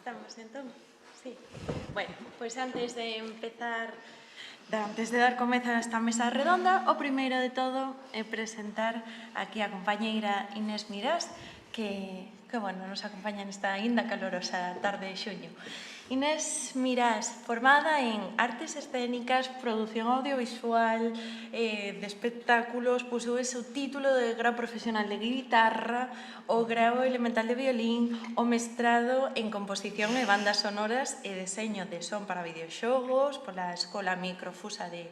Estamos entón? Sí. Bueno, pois antes de empezar, antes de dar comezo a esta mesa redonda, o primeiro de todo é presentar aquí a compañeira Inés Mirás, que bueno, nos acompaña nesta aínda calorosa tarde de xuño. Inés Mirás, formada en Artes Escénicas, Produción Audiovisual, de espectáculos, posúe o título de grau profesional de guitarra, o grau elemental de violín, o mestrado en Composición e Bandas Sonoras e Deseño de Son para Videoxogos pola Escola Microfusa de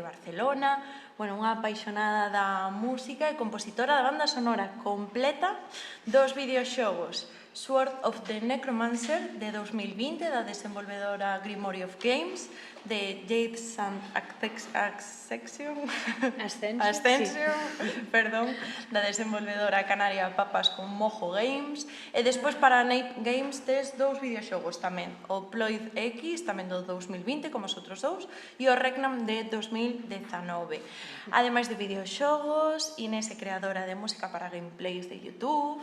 Barcelona. Bueno, unha apaixonada da música e compositora da banda sonora completa dos videoxogos Sword of the Necromancer, de 2020, da desenvolvedora Grimory of Games, de Jade Sun Ascension, perdón, da desenvolvedora canaria Papas con Mojo Games, e despois para Nape Games tes dous videoxogos tamén, o Ploid X, tamén do 2020, como os outros dous, e o Regnam de 2019. Ademais de videoxogos, Inés é creadora de música para gameplays de YouTube,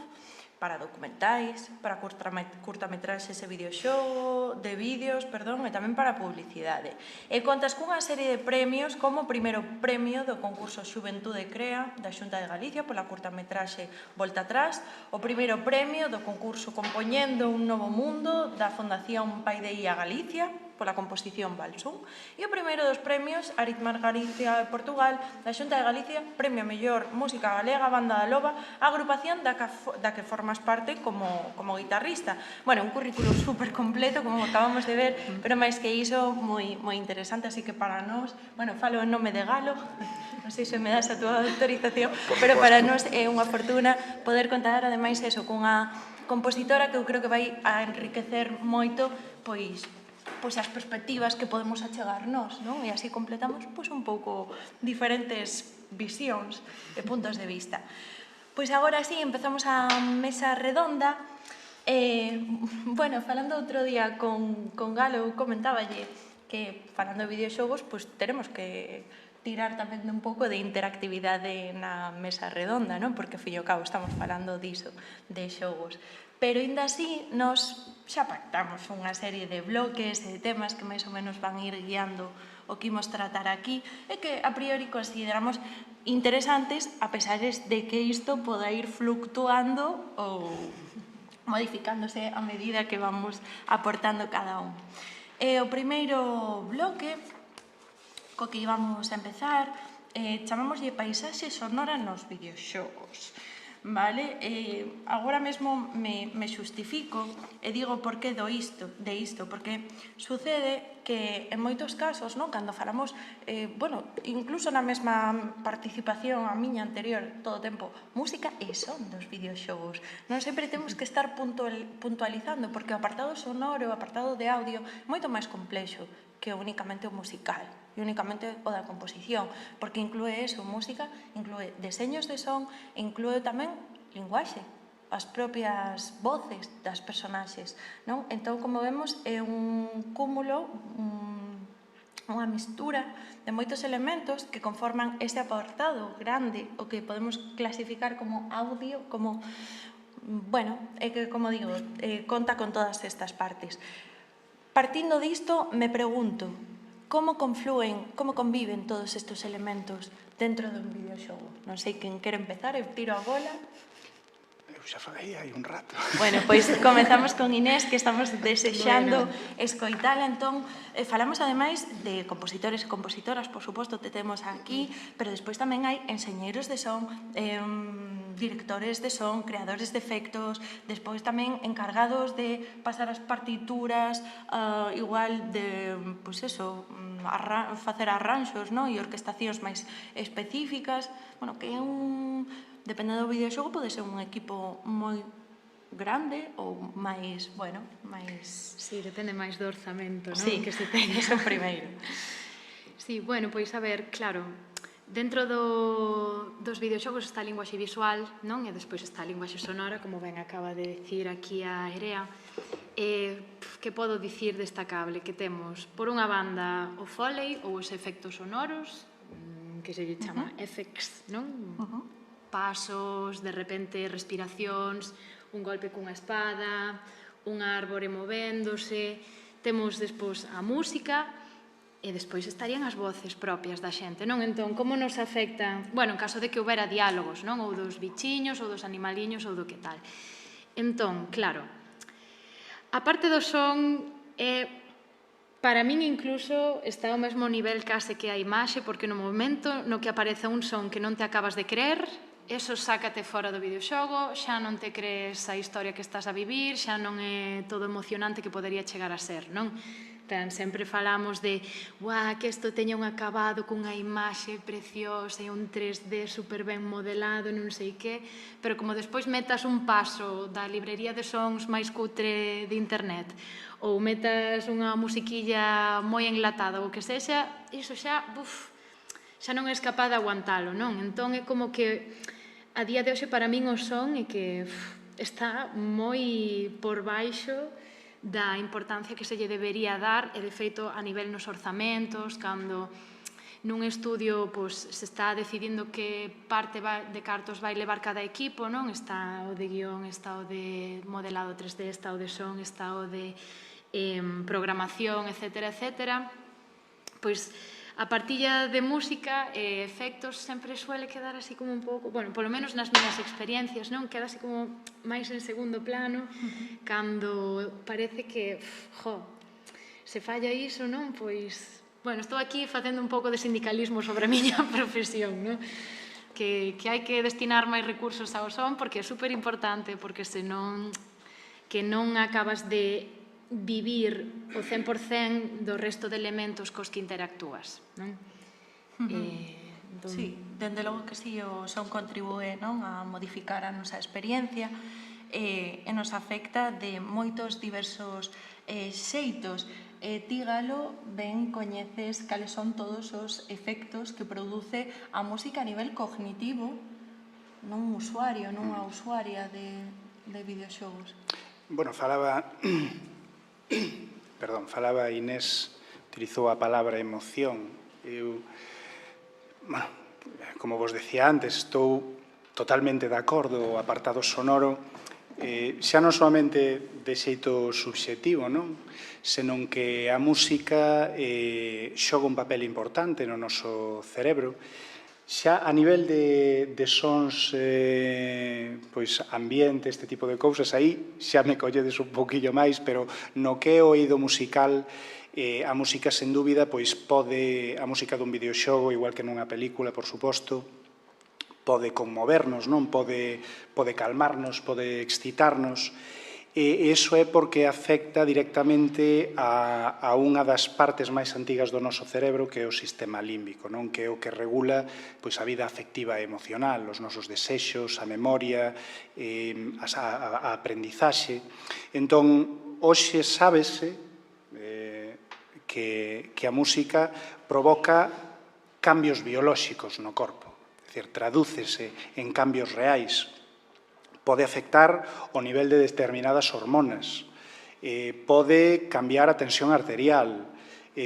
para documentais, para curtametraxes e videoxogo, de vídeos, e tamén para publicidade. E contas cunha serie de premios, como o primeiro premio do concurso Xuventude Crea da Xunta de Galicia pola curtametraxe Volta Atrás, o primeiro premio do concurso Compoñendo un Novo Mundo da Fundación Paideia Galicia pola composición Balsum, e o primeiro dos premios Aritmar Galicia de Portugal da Xunta de Galicia, premio a mellor música galega, Banda da Loba, agrupación da que formas parte como guitarrista. Bueno, un currículo super completo, como acabamos de ver, pero máis que iso, moi interesante, así que para nós, bueno, falo en nome de Galo, non sei se me das a túa autorización, pero para nós é unha fortuna poder contar, ademais, eso, cunha compositora que eu creo que vai a enriquecer moito, pois as perspectivas que podemos achegar nós, non? E así completamos un pouco diferentes visións e puntos de vista. Pois agora sí, empezamos a mesa redonda. Bueno, falando outro día con Galo, comentáballe que falando de videoxogos, teremos que tirar tamén un pouco de interactividade na mesa redonda, non? Porque, ao fin e ao cabo, estamos falando diso, de xogos. Pero, ainda así, nos xa pactamos unha serie de bloques e de temas que máis ou menos van ir guiando o que imos tratar aquí e que, a priori, consideramos interesantes, a pesar de que isto poda ir fluctuando ou modificándose a medida que vamos aportando cada un. O primeiro bloque co que íbamos a empezar, chamámoslle paisaxe sonora nos videoxogos. Vale? Agora mesmo me xustifico e digo por que de isto, porque sucede que en moitos casos, cando falamos, incluso na mesma participación a miña anterior, todo o tempo, música e son dos videoxogos. Non sempre temos que estar puntualizando, porque o apartado sonoro, o apartado de audio, é moito máis complexo que únicamente o musical e únicamente o da composición, porque inclúe eso, música, inclúe deseños de son, inclúe tamén linguaxe, as propias voces das personaxes, non? Entón, como vemos, é un cúmulo, unha mistura de moitos elementos que conforman ese apartado grande, o que podemos clasificar como audio, como, bueno, é que, como digo, conta con todas estas partes. Partindo disto, me pregunto, como conflúen, como conviven todos estes elementos dentro dun videoxogo? Non sei quen quere empezar, eu tiro a bola. Eu xa falei hai un rato. Bueno, pois comezamos con Inés, que estamos desexando escoitala. Entón, falamos ademais de compositores e compositoras, por suposto, te temos aquí, pero despois tamén hai enxeñeiros de son, directores de son, creadores de efectos, despois tamén encargados de pasar as partituras, igual de, pois eso, facer arranxos e orquestacións máis específicas, bueno, que é depende do videoxogo, pode ser un equipo moi grande ou máis, bueno, máis... Sí, depende máis do orzamento, non? Sí, Que se teña. iso primeiro. Sí, bueno, pois a ver, claro, dentro dos videoxogos está a linguaxe visual, non? E despois está a linguaxe sonora, como ben acaba de dicir aquí a Erea. Que podo dicir destacable? Que temos, por unha banda, o foley ou os efectos sonoros, que se lle chama effects, non? Pasos, de repente respiracións, un golpe cunha espada, unha árbore movéndose, temos despois a música, e despois estarían as voces propias da xente, non? Entón, como nos afecta, bueno, en caso de que houbera diálogos, non? Ou dos bichiños, ou dos animaliños, ou do que tal. Entón, claro, a parte do son para min incluso está ao mesmo nivel case que a imaxe, porque no momento no que aparece un son que non te acabas de creer, eso sácate fora do videoxogo, xa non te crees a historia que estás a vivir, xa non é todo emocionante que podería chegar a ser, non? Sempre falamos de que isto teña un acabado cunha imaxe preciosa e un 3D super ben modelado, non sei que, pero como despois metas un paso da librería de sons máis cutre de internet ou metas unha musiquilla moi enlatada ou que sexa, iso xa non és capaz de aguantalo, non? Entón é como que a día de hoxe para min o son é que está moi por baixo da importancia que se lle debería dar e, de feito, a nivel nos orzamentos, cando nun estudio se está decidindo que parte de cartos vai levar cada equipo, non? Está o de guión, está o de modelado 3D, está o de son, está o de programación, etcétera, etcétera. Pois a partilla de música e efectos sempre suele quedar así como un pouco, bueno, polo menos nas miñas experiencias, non? Queda así como máis en segundo plano, cando parece que, se falla iso, non? Pois, bueno, estou aquí facendo un pouco de sindicalismo sobre a miña profesión, non? Que hai que destinar máis recursos ao son, porque é super importante, porque senón que non acabas de vivir o 100% do resto de elementos cos que interactúas, non? Sí, dende logo que si o son contribúe a modificar a nosa experiencia e nos afecta de moitos diversos xeitos. Ti, Galo, ben coñeces cales son todos os efectos que produce a música a nivel cognitivo nun usuario, nunha usuaria de videoxogos. Bueno, falaba Inés, utilizou a palabra emoción. Eu, como vos decía antes, estou totalmente de acordo. O apartado sonoro, xa non somente de xeito subxectivo, non? Senón que a música xoga un papel importante no noso cerebro. Xa a nivel de sons, ambiente, este tipo de cousas, aí xa me colledes un poquillo máis, pero no que é o oído musical, a música, sen dúbida, a música dun videoxogo, igual que nunha película, por suposto, pode conmovernos, non? Pode calmarnos, pode excitarnos, e iso é porque afecta directamente a unha das partes máis antigas do noso cerebro, que é o sistema límbico, non? Que é o que regula a vida afectiva e emocional, os nosos desexos, a memoria, a aprendizaxe. Entón, hoxe sábese que a música provoca cambios biolóxicos no corpo, é dicir, tradúcese en cambios reais. Pode afectar o nivel de determinadas hormonas, pode cambiar a tensión arterial,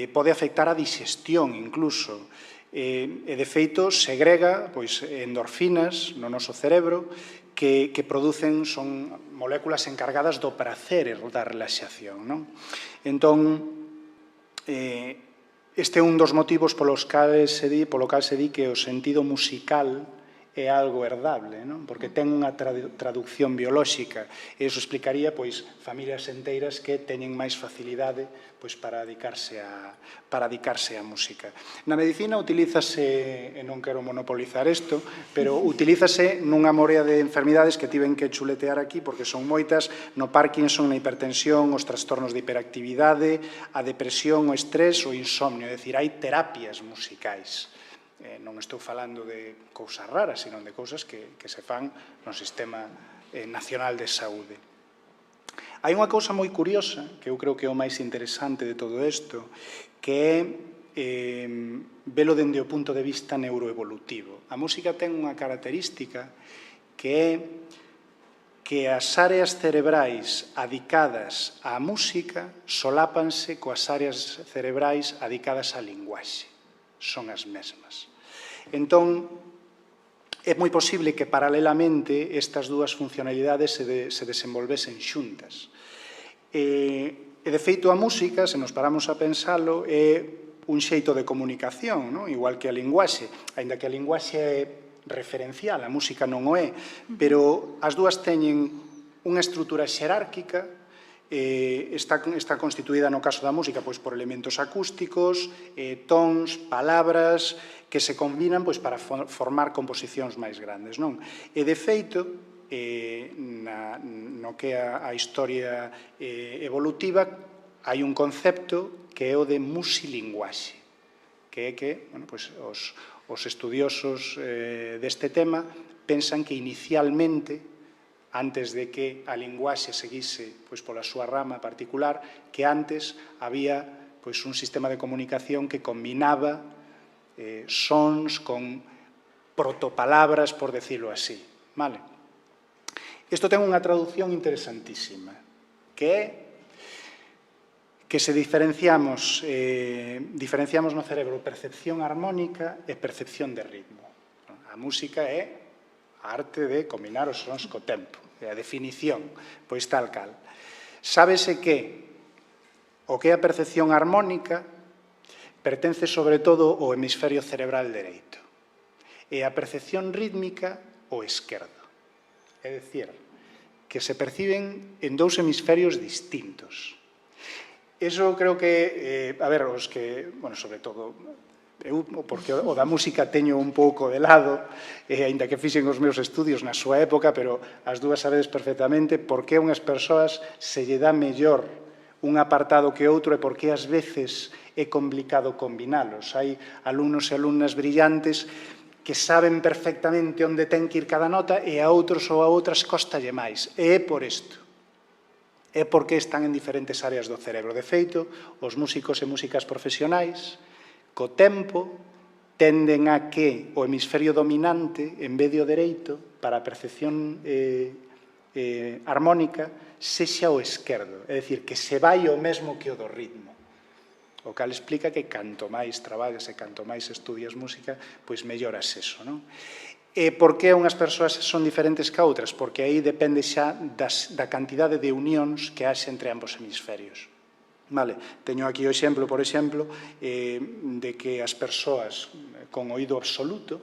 pode afectar a digestión incluso, e de feito segrega endorfinas no noso cerebro que producen, son moléculas encargadas do prazer e da relaxación, non? Entón, este é un dos motivos polo cal se di que o sentido musical é algo herdable, non? Porque ten unha traducción biolóxica. E iso explicaría familias enteiras que teñen máis facilidade para dedicarse á música. Na medicina utilízase, e non quero monopolizar isto, pero utilízase nunha morea de enfermidades que tiven que chuletear aquí porque son moitas, no Parkinson, na hipertensión, os trastornos de hiperactividade, a depresión, o estrés, o insomnio. É dicir, hai terapias musicais. Non estou falando de cousas raras, sino de cousas que se fan no Sistema Nacional de Saúde. Hai unha cousa moi curiosa, que eu creo que é o máis interesante de todo isto, que é velo dende o punto de vista neuroevolutivo. A música ten unha característica que é que as áreas cerebrais adicadas á música solápanse coas áreas cerebrais adicadas á linguaxe. Son as mesmas. Entón, é moi posible que paralelamente estas dúas funcionalidades se desenvolvesen xuntas. E, de feito, a música, se nos paramos a pensalo, é un xeito de comunicación, non? Igual que a linguaxe, aínda que a linguaxe é referencial, a música non o é, pero as dúas teñen unha estrutura xerárquica, está constituída no caso da música por elementos acústicos, tons, palabras, que se combinan para formar composicións máis grandes, non? E, de feito, no que é a historia evolutiva, hai un concepto que é o de musilinguaxe, que é que os estudiosos deste tema pensan que inicialmente, antes de que a linguaxe seguise pola súa rama particular, que antes había un sistema de comunicación que combinaba sons con protopalabras, por decirlo así. Isto ten unha traducción interesantísima, que é que se diferenciamos no cerebro percepción armónica e percepción de ritmo. A música é a arte de combinar os sons co tempo. A definición, pois tal cal. Sábese que o que é a percepción armónica pertence sobre todo ao hemisferio cerebral dereito e a percepción rítmica ao esquerdo. É dicir, que se perciben en dous hemisferios distintos. Iso creo que, os que, sobre todo, eu, porque o da música teño un pouco de lado, aínda que fixen os meus estudios na súa época, pero as dúas sabedes perfectamente por que unhas persoas se lle dá mellor un apartado que outro e por que ás veces é complicado combinalos. Hai alumnos e alumnas brillantes que saben perfectamente onde ten que ir cada nota e a outros ou a outras costalle máis. E é por isto. É porque están en diferentes áreas do cerebro. De feito, os músicos e músicas profesionais, co tempo, tenden a que o hemisferio dominante, en vez do dereito, para a percepción armónica, sexa o esquerdo. É dicir, que se vai o mesmo que o do ritmo. O cal explica que canto máis traballas e canto máis estudias música, pois melloras eso, non? E por que unhas persoas son diferentes que outras? Porque aí depende xa da cantidade de unións que haxe entre ambos hemisferios. Teño aquí o exemplo, por exemplo, de que as persoas con oído absoluto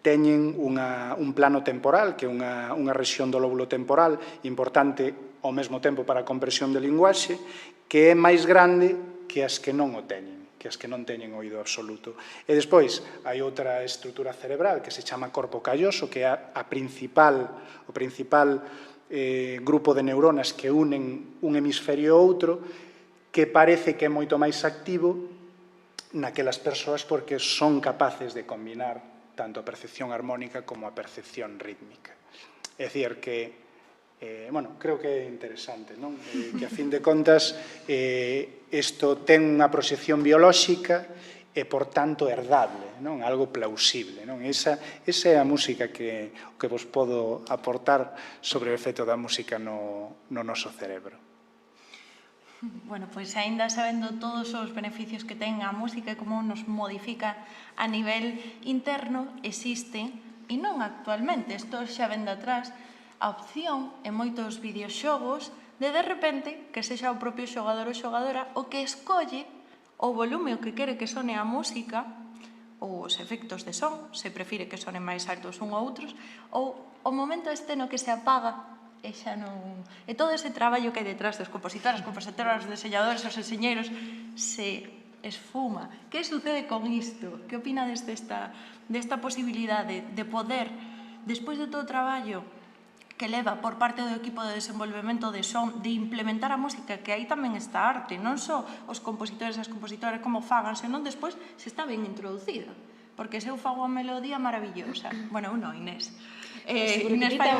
teñen un plano temporal, que é unha rexión do lóbulo temporal importante ao mesmo tempo para a comprensión de linguaxe, que é máis grande que as que non o teñen, que as que non teñen oído absoluto. E despois hai outra estrutura cerebral que se chama corpo calloso, que é o principal grupo de neuronas que unen un hemisferio a outro, que parece que é moito máis activo naquelas persoas porque son capaces de combinar tanto a percepción armónica como a percepción rítmica. É dicir, que, creo que é interesante, non? Que, a fin de contas, isto ten unha proxección biolóxica e, por tanto, herdable, non? Algo plausible, non? Esa é a música que vos podo aportar sobre o efecto da música no noso cerebro. Bueno, pois aínda sabendo todos os beneficios que ten a música e como nos modifica a nivel interno, existe, e non actualmente, isto xa ven de atrás, a opción en moitos videoxogos de repente que sexa o propio xogador ou xogadora o que escolle o volume o que quere que sone a música ou os efectos de son, se prefire que sonen máis altos un ou outros, ou o momento este no que se apaga e xa non... E todo ese traballo que hai detrás dos compositores, os deseñadores, os enseñeiros, se esfuma. Que sucede con isto? Que opinades desta posibilidade de poder, despois de todo o traballo que leva por parte do equipo de desenvolvemento de son, de implementar a música, que aí tamén está a arte, non só os compositores e as compositoras como fagan, senón despois se está ben introducida. Porque se eu fago unha melodía maravillosa, bueno, eu non, Inés, Inés fai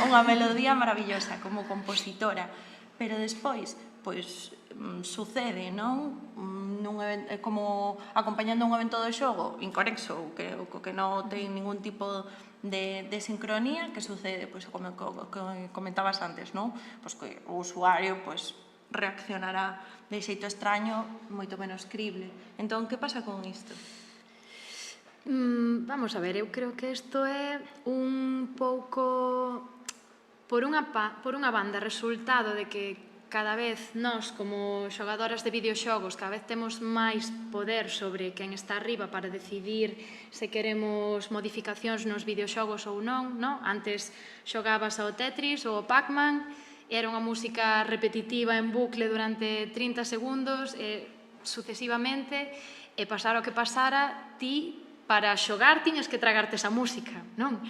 unha melodía maravillosa como compositora, pero despois, pois, sucede, non? Como acompañando un evento do xogo inconexo, que non ten ningún tipo de sincronía, que sucede, pois, como comentabas antes, non? Pois que o usuario, pois, reaccionará de xeito extraño, moito menos crible. Entón, que pasa con isto? Vamos a ver, eu creo que isto é un pouco, por unha banda, resultado de que cada vez nós, como xogadoras de videoxogos, cada vez temos máis poder sobre quen está arriba para decidir se queremos modificacións nos videoxogos ou non, non? Antes xogabas ao Tetris ou ao Pac-Man, era unha música repetitiva en bucle durante 30 segundos, e sucesivamente, e pasara o que pasara, ti, para xogar, tiñas que tragarte esa música, non?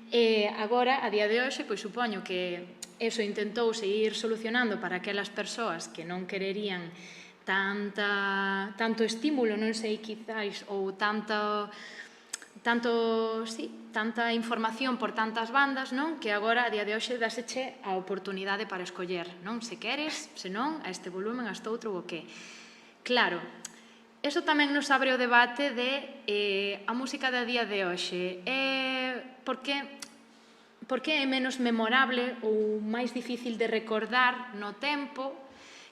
E agora, a día de hoxe, pois supoño que eso intentouse ir solucionando para aquelas persoas que non quererían tanto estímulo, non sei, quizáis, ou tanta información por tantas bandas, non? Que agora, a día de hoxe, dáseche a oportunidade para escoller, non? Se queres, se non, a este volumen, a este outro, o que. Claro, eso tamén nos abre o debate de a música da día de hoxe. Por que é menos memorable ou máis difícil de recordar no tempo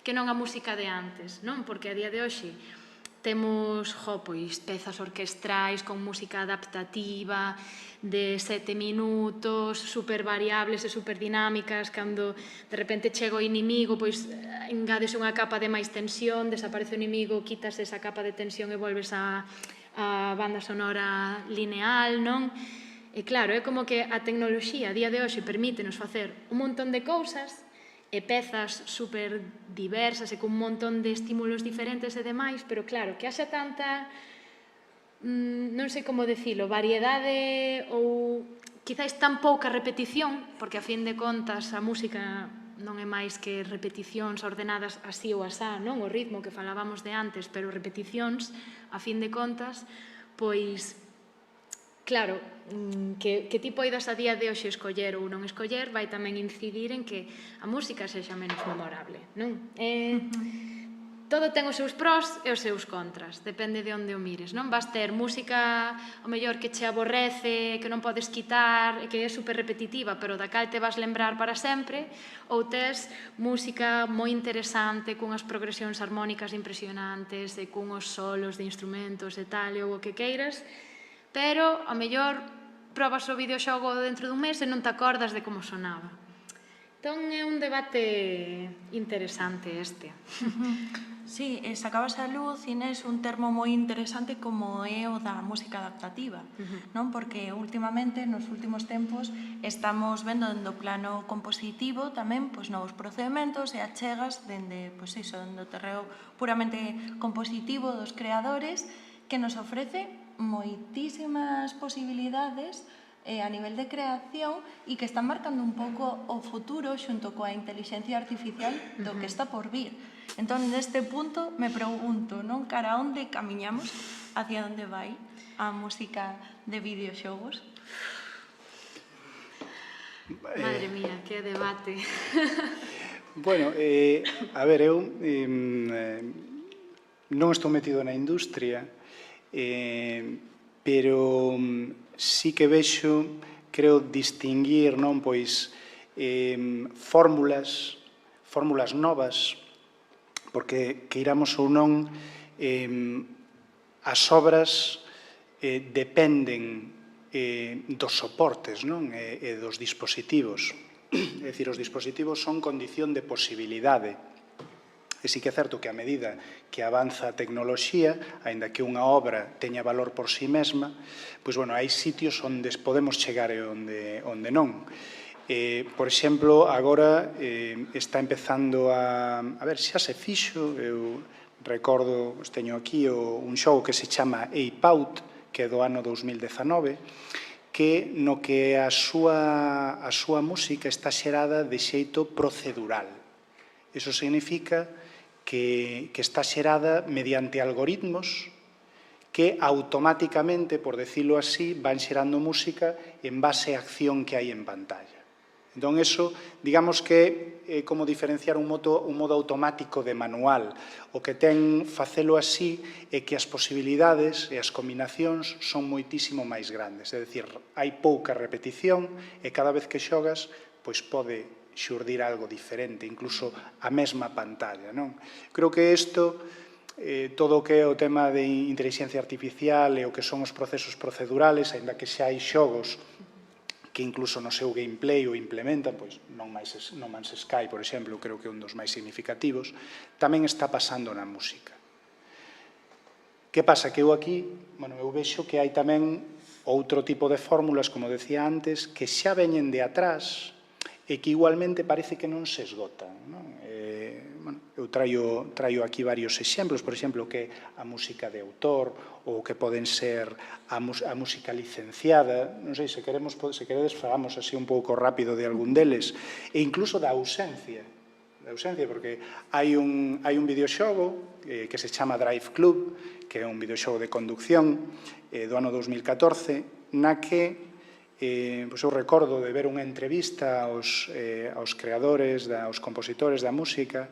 que non a música de antes, non? Porque a día de hoxe temos pois, pezas orquestrais con música adaptativa de 7 minutos, super variables e super dinámicas, cando de repente chega o inimigo, pois engades unha capa de máis tensión, desaparece o inimigo, quitas esa capa de tensión e volves a banda sonora lineal, non? E claro, é como que a tecnoloxía a día de hoxe permítenos facer un montón de cousas e pezas super diversas e con un montón de estímulos diferentes e demais, pero claro, que haxa tanta, non sei como dicilo, variedade ou quizáis tan pouca repetición, porque a fin de contas a música non é máis que repeticións ordenadas así ou asá, non? O ritmo que falábamos de antes, pero repeticións, a fin de contas, pois claro, que ti poidas a día de hoxe escoller ou non escoller vai tamén incidir en que a música sexa menos memorable, non? Todo ten os seus prós e os seus contras, depende de onde o mires, non? Vas ter música, o mellor, que che aborrece, que non podes quitar, que é super repetitiva, pero da cal te vas lembrar para sempre, ou tes música moi interesante, cunhas progresións armónicas impresionantes, e cunhos solos de instrumentos e tal, ou o que queiras, pero, ao mellor, probas o videoxogo dentro dun mes e non te acordas de como sonaba. Entón, é un debate interesante este. Sí, sacabas a luz, Inés, un termo moi interesante como é o da música adaptativa, non? Porque últimamente, nos últimos tempos, estamos vendo dende o plano compositivo tamén pois novos procedementos e achegas dende, pois iso, dende o terreo puramente compositivo dos creadores, que nos ofrece moitísimas posibilidades a nivel de creación e que están marcando un pouco o futuro xunto coa intelixencia artificial do que está por vir. Entón, neste punto, me pregunto, non? Cara a onde camiñamos, hacia onde vai a música de videoxogos? Madre mía, que debate. Bueno, a ver, eu non estou metido na industria, pero sí que vexo, creo, distinguir, non, pois, fórmulas novas, porque queiramos ou non, as obras dependen dos soportes, non, e dos dispositivos. É dicir, os dispositivos son condición de posibilidade. E sí que é certo que a medida que avanza a tecnoloxía, aínda que unha obra teña valor por si mesma, pois, bueno, hai sitios onde podemos chegar e onde non. Por exemplo, agora está empezando a ver, xa se fixo, eu recordo, teño aquí un xogo que se chama Ape Out, que é do ano 2019, no que a súa música está xerada de xeito procedural. Iso significa que está xerada mediante algoritmos que automáticamente, por decirlo así, van xerando música en base á acción que hai en pantalla. Entón, eso, digamos que é como diferenciar un modo automático de manual. O que ten facelo así é que as posibilidades e as combinacións son moitísimo máis grandes. É dicir, hai pouca repetición e cada vez que xogas, pois pode xurdir algo diferente, incluso a mesma pantalla, non? Creo que isto, todo o que é o tema de inteligencia artificial e o que son os procesos procedurales, aínda que xa hai xogos que incluso no seu gameplay o implementan, pois No Man's Sky, por exemplo, creo que é un dos máis significativos, tamén está pasando na música. Que pasa? Que eu aquí, eu vexo que hai tamén outro tipo de fórmulas, como decía antes, que xa veñen de atrás e que igualmente parece que non se esgotan, non? Eu traio aquí varios exemplos, por exemplo, que a música de autor ou que poden ser a música licenciada, non sei, se queredes falamos así un pouco rápido de algún deles, e incluso da ausencia, porque hai un videoxogo que se chama Drive Club, que é un videoxogo de conducción do ano 2014, na que eu recordo de ver unha entrevista aos creadores, aos compositores da música,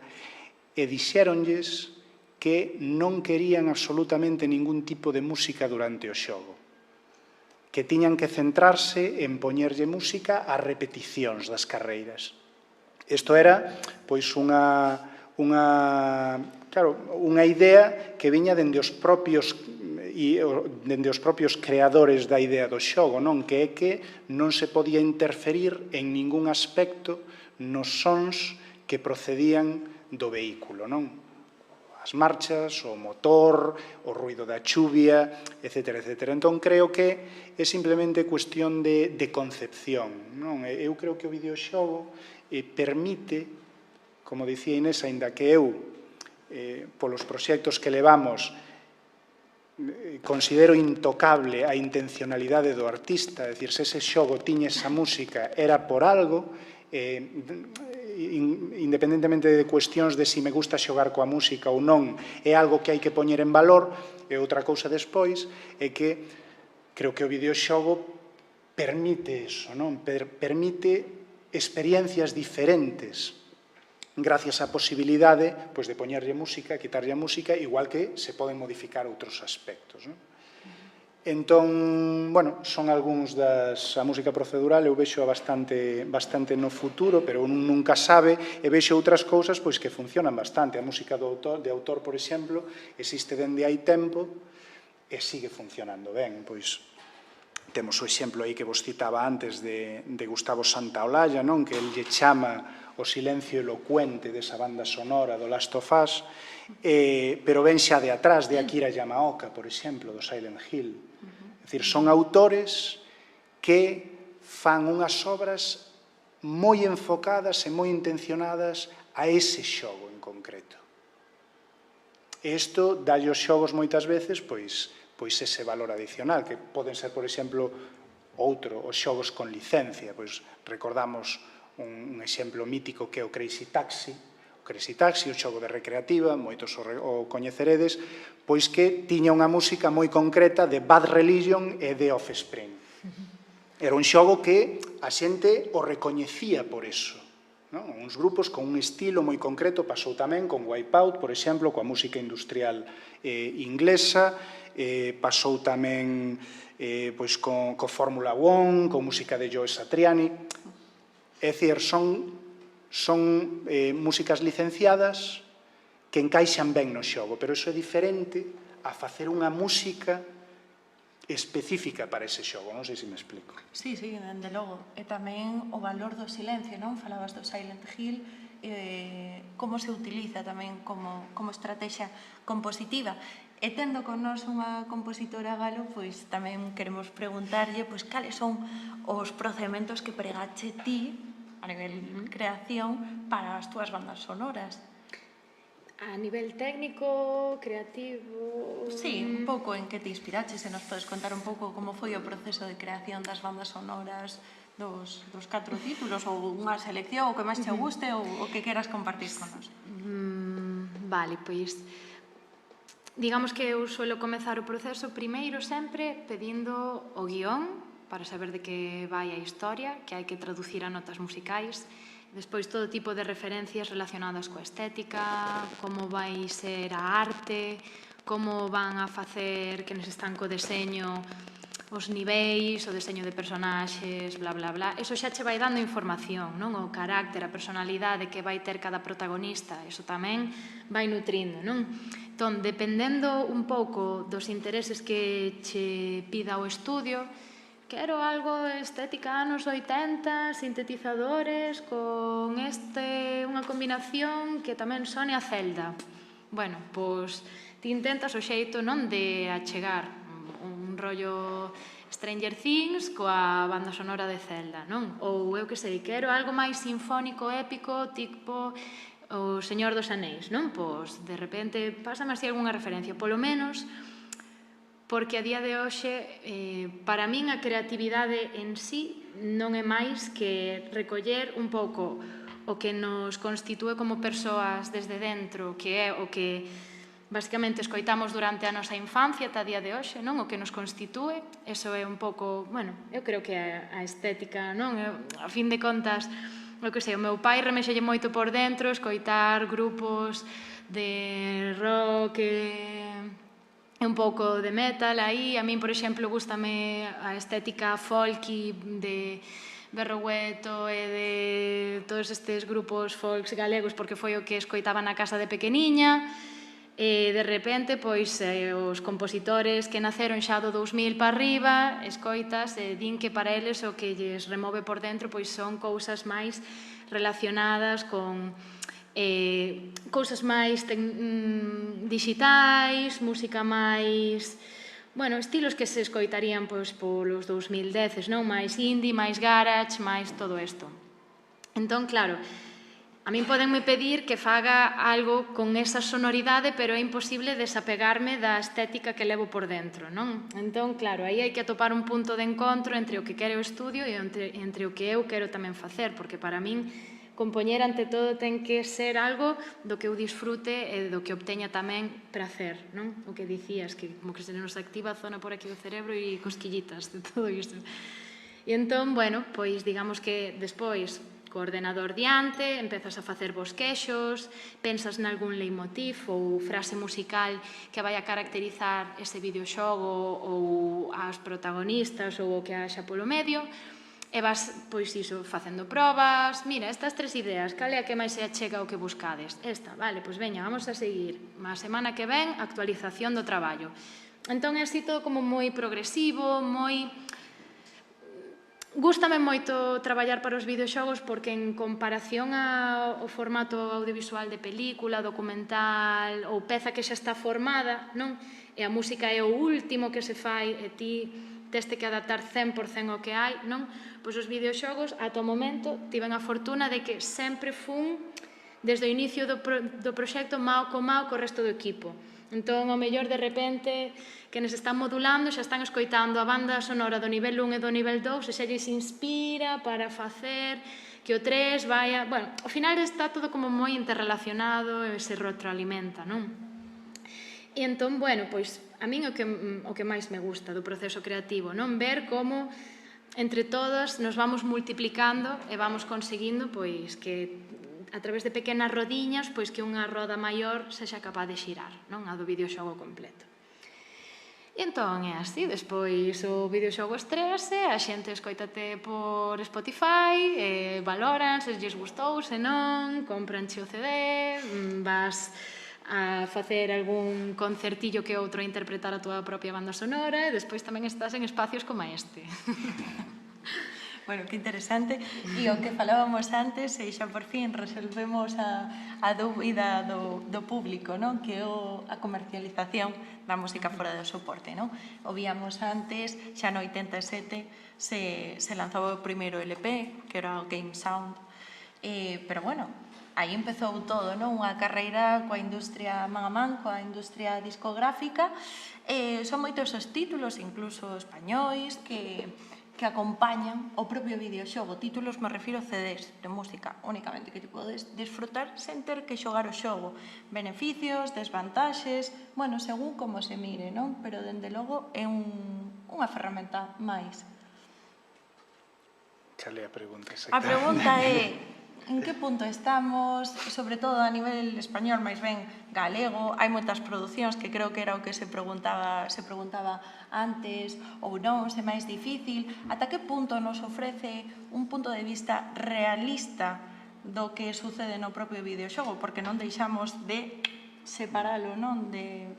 e dixéronlles que non querían absolutamente ningún tipo de música durante o xogo, que tiñan que centrarse en poñerlle música ás repeticións das carreiras. Isto era, pois, unha idea que viña dende os propios creadores da idea do xogo, non? Que é que non se podía interferir en ningún aspecto nos sons que procedían do vehículo, non? As marchas, o motor, o ruido da chuvia, etc. Entón, creo que é simplemente cuestión de concepción, non? Eu creo que o videoxogo permite, como dicía Inés, aínda que eu, polos proxectos que levamos, considero intocable a intencionalidade do artista, é dicir, se ese xogo tiña esa música era por algo, independentemente de cuestións de si me gusta xogar coa música ou non, é algo que hai que poñer en valor, e outra cousa despois é que creo que o videoxogo permite iso, non? Permite experiencias diferentes gracias á posibilidade de poñerlle música, quitarlle a música, igual que se poden modificar outros aspectos, non? Entón, son algúns a música procedural, eu vexo bastante no futuro, pero nunca sabe, e vexo outras cousas que funcionan bastante. A música de autor, por exemplo, existe dende hai tempo e sigue funcionando ben. Temos o exemplo aí que vos citaba antes de Gustavo Santaolalla, non? Que el lle chama o silencio elocuente desa banda sonora do Last of Us, pero ven xa de atrás de Akira Yamaoka, por exemplo, do Silent Hill. É dicir, son autores que fan unhas obras moi enfocadas e moi intencionadas a ese xogo en concreto. E isto dalle aos xogos moitas veces ese valor adicional, que poden ser, por exemplo, os xogos con licencia. Recordamos un exemplo mítico que é o Crazy Taxi, o xogo de recreativa, moitos o coñeceredes, que tiña unha música moi concreta de Bad Religion e de Offspring. Era un xogo que a xente o recoñecía por eso. Uns grupos con un estilo moi concreto, pasou tamén con Wipeout, por exemplo, coa música industrial inglesa, pasou tamén co Fórmula 1, con música de Joe Satriani. É dicir, son músicas licenciadas que encaixan ben no xogo, pero iso é diferente a facer unha música específica para ese xogo. Non sei se me explico. Sí, dende logo. E tamén o valor do silencio, non? Falabas do Silent Hill, como se utiliza tamén como estrategia compositiva. E tendo con nós unha compositora galo, tamén queremos preguntarlle cales son os procedementos que pregache ti a nivel creación para as túas bandas sonoras. A nivel técnico, creativo... Sí, un pouco en que te inspiraches, se nos podes contar un pouco como foi o proceso de creación das bandas sonoras dos 4 títulos, ou unha selección, o que máis te guste, ou o que queras compartir con nós. Vale, digamos que eu suelo comezar o proceso primeiro sempre pedindo o guión para saber de que vai a historia, que hai que traducir a notas musicais, despois todo tipo de referencias relacionadas coa estética, como vai ser a arte, como van a facer que nos están co deseño os niveis, o deseño de personaxes, bla, bla, bla. Eso xa che vai dando información, non? O carácter, a personalidade que vai ter cada protagonista, eso tamén vai nutrindo, non? Entón, dependendo un pouco dos intereses que che pida o estudio, quero algo estética anos 80, sintetizadores, con unha combinación que tamén sone a Zelda. Bueno, pois ti intentas o xeito non de achegar un rollo Stranger Things coa banda sonora de Zelda, non? Ou eu que sei, quero algo máis sinfónico, épico, tipo o Señor dos Anéis, non? Pois de repente pásame así algunha referencia, polo menos porque a día de hoxe, para min a creatividade en sí non é máis que recoller un pouco o que nos constitúe como persoas desde dentro, que é o que basicamente escoitamos durante a nosa infancia ata a día de hoxe, non? O que nos constitúe, eso é un pouco, bueno, eu creo que a estética, non? A fin de contas, o que sei, o meu pai remexelle moito por dentro escoitar grupos de rock e un pouco de metal aí. A min, por exemplo, gústame a estética folky de Berrogueto e de todos estes grupos folks galegos porque foi o que escoitaba na casa de pequeniña. E de repente, pois, os compositores que naceron xa do 2000 para arriba, escoitas, din que para eles o que lles remove por dentro pois son cousas máis relacionadas con cousas máis digitais, música máis, bueno, estilos que se escoitarían pois polos 2010, non? Máis indie, máis garage, máis todo isto. Entón, claro, a min podenme pedir que faga algo con esa sonoridade, pero é imposible desapegarme da estética que levo por dentro, non? Entón, claro, aí hai que atopar un punto de encontro entre o que quere o estudio e entre o que eu quero tamén facer, porque para min compoñer ante todo ten que ser algo do que eu disfrute e do que obteña tamén prazer, non? O que dicías, que como que se nos activa a zona por aquí do cerebro e cosquillitas de todo isto. E entón, bueno, pois digamos que despois co ordenador diante, empezas a facer bosquexos, pensas nalgún leitmotiv ou frase musical que vai a caracterizar ese videoxogo ou as protagonistas ou o que haxa polo medio, e vas, pois iso, facendo probas. Mira, estas 3 ideas, cal é a que máis se achega ao que buscades? Esta, vale, pois veña, vamos a seguir. A semana que ven, actualización do traballo. Entón é así todo como moi progresivo, moi... Gústame moito traballar para os videoxogos porque en comparación ao formato audiovisual de película, documental ou peza que xa está formada, non? E a música é o último que se fai e ti teste que adaptar 100% ao que hai, non? Pois os videoxogos, ata o momento, tiven a fortuna de que sempre fun, desde o inicio do proxecto, mao co resto do equipo. Entón, ao mellor, de repente, que nos están modulando, xa están escoitando a banda sonora do nivel 1 e do nivel 2 e xa lles inspira para facer que o 3 vaya... Bueno, ao final está todo como moi interrelacionado e se retroalimenta, non? E entón, bueno, pois, a min o que máis me gusta do proceso creativo, non? Ver como entre todas nos vamos multiplicando e vamos conseguindo, pois, que a través de pequenas rodiñas, pois que unha roda maior sexa capaz de xirar, non? A do videoxogo completo. E entón é así, despois o videoxogo estrease, a xente escoitate por Spotify, valoran se lles gustou, se non, compranche o CD, vas a facer algún concertillo que outro a interpretar a túa propia banda sonora e despois tamén estás en espacios como este. Bueno, que interesante. E o que falábamos antes, e xa por fin resolvemos a dúbida do público, non? Que é a comercialización da música fora do soporte, non? O víamos antes, xa no 87 se lanzou o primeiro LP, que era o Game Sound, pero bueno, aí empezou todo, non? Unha carreira coa industria man a man, coa industria discográfica. Son moitos os títulos, incluso españois, que acompañan o propio videoxogo. Títulos, me refiro a CDs de música únicamente que te podes disfrutar sen ter que xogar o xogo. Beneficios, desvantaxes, bueno, según como se mire, non? Pero, dende logo, é unha ferramenta máis. Cal é a pregunta A exacta? pregunta é: en que punto estamos, sobre todo a nivel español, máis ben galego? Hai moitas producións que creo que era o que se preguntaba antes, ou non, se máis difícil. Ata que punto nos ofrece un punto de vista realista do que sucede no propio videoxogo? Porque non deixamos de separalo, non?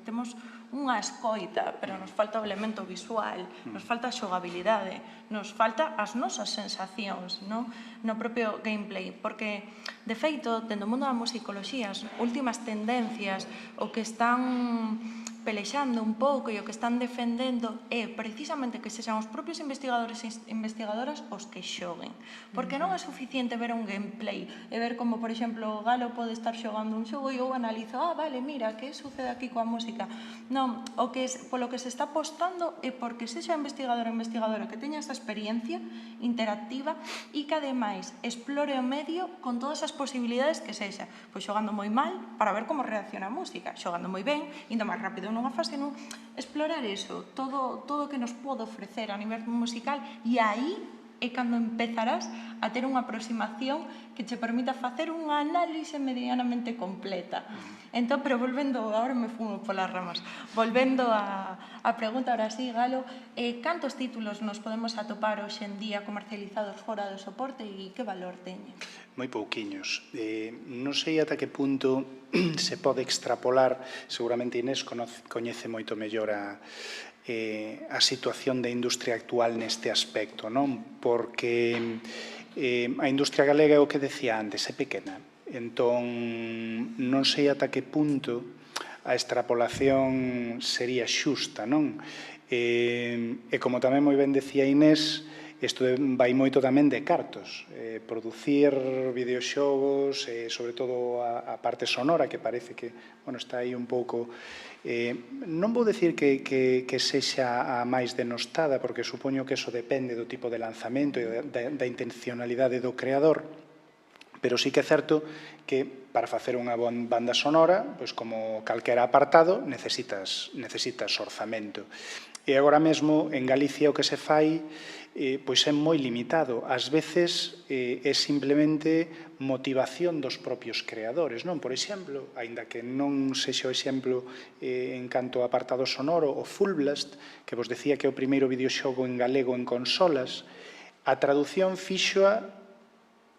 Temos unha escoita, pero nos falta o elemento visual, nos falta a xogabilidade, nos falta as nosas sensacións, non? No propio gameplay, porque, de feito, dentro do mundo da musicoloxía, as últimas tendencias, o que están pelexando un pouco e o que están defendendo é precisamente que sexan os propios investigadores e investigadoras os que xoguen. Porque non é suficiente ver un gameplay e ver como, por exemplo, o Galo pode estar xogando un xogo e eu analizo, vale, mira, que sucede aquí coa música? Non, polo que se está apostando é porque sexa investigador ou investigadora que teña esa experiencia interactiva e que, ademais, explore o medio con todas as posibilidades que sexa. Pois xogando moi mal para ver como reacciona a música, xogando moi ben, indo máis rápido nunha fase, non? Explorar eso, todo o que nos pode ofrecer a nivel musical, e aí é cando empezarás a ter unha aproximación que che permita facer unha análise medianamente completa. Entón, pero volvendo, agora me fumo polas ramas, volvendo a pregunta, ahora sí, Galo, cantos títulos nos podemos atopar hoxe en día comercializados fora do soporte e que valor teñen? Moi pouquiños. Non sei ata que punto se pode extrapolar, seguramente Inés coñece moito mellor a situación da industria actual neste aspecto, non? Porque a industria galega é o que decía antes, é pequena. Entón, non sei ata que punto a extrapolación sería xusta, non? E como tamén moi ben decía Inés, isto vai moito tamén de cartos. Producir videoxogos, sobre todo a parte sonora, que parece que está aí un pouco... Non vou dicir que sexa a máis denostada, porque supoño que eso depende do tipo de lanzamento e da intencionalidade do creador, pero sí que é certo que para facer unha banda sonora, pois como calquera apartado, necesitas orzamento. E agora mesmo en Galicia o que se fai pois é moi limitado. Ás veces é simplemente motivación dos propios creadores, non? Por exemplo, aínda que non sexa o exemplo en canto a apartado sonoro, o Full Blast, que vos decía que é o primeiro videoxogo en galego en consolas, a traducción fíxoa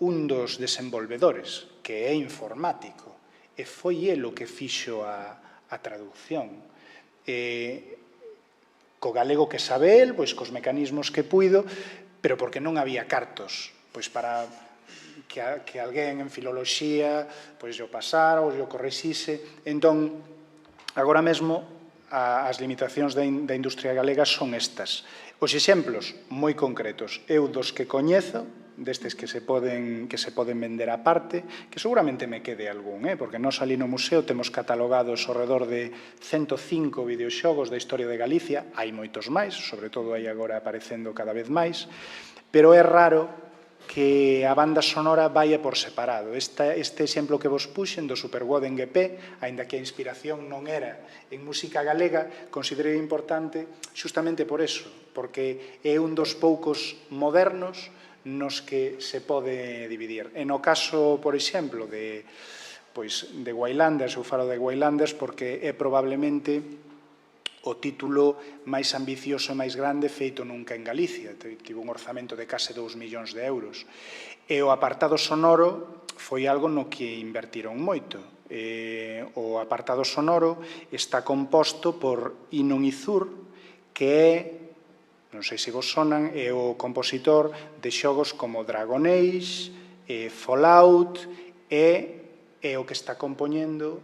un dos desenvolvedores, que é informático, e foi el o que fixo a traducción. Co galego que sabe el, pois cos mecanismos que puido, pero porque non había cartos, pois para que alguén en filoloxía pois o pasara ou o correxise. Entón, agora mesmo, as limitacións da industria galega son estas. Os exemplos moi concretos, eu dos que coñezo, destes que se poden vender á parte, que seguramente me quede algún, porque nós ali no museo temos catalogados ao redor de 105 videoxogos da historia de Galicia, hai moitos máis, sobre todo hai agora aparecendo cada vez máis, pero é raro que a banda sonora vaia por separado. Este exemplo que vos puxen do Superwoden GP, aínda que a inspiración non era en música galega, considerei importante justamente por eso, porque é un dos poucos modernos nos que se pode dividir. E no caso, por exemplo, de Waylanders, eu falo de Waylanders porque é probablemente o título máis ambicioso e máis grande feito nunca en Galicia. Tivo un orzamento de case 2 millóns de euros. E o apartado sonoro foi algo no que invertiron moito. O apartado sonoro está composto por Inon Izur, que é, non sei se vos sonan, é o compositor de xogos como Dragon Age, Fallout, e o que está compoñendo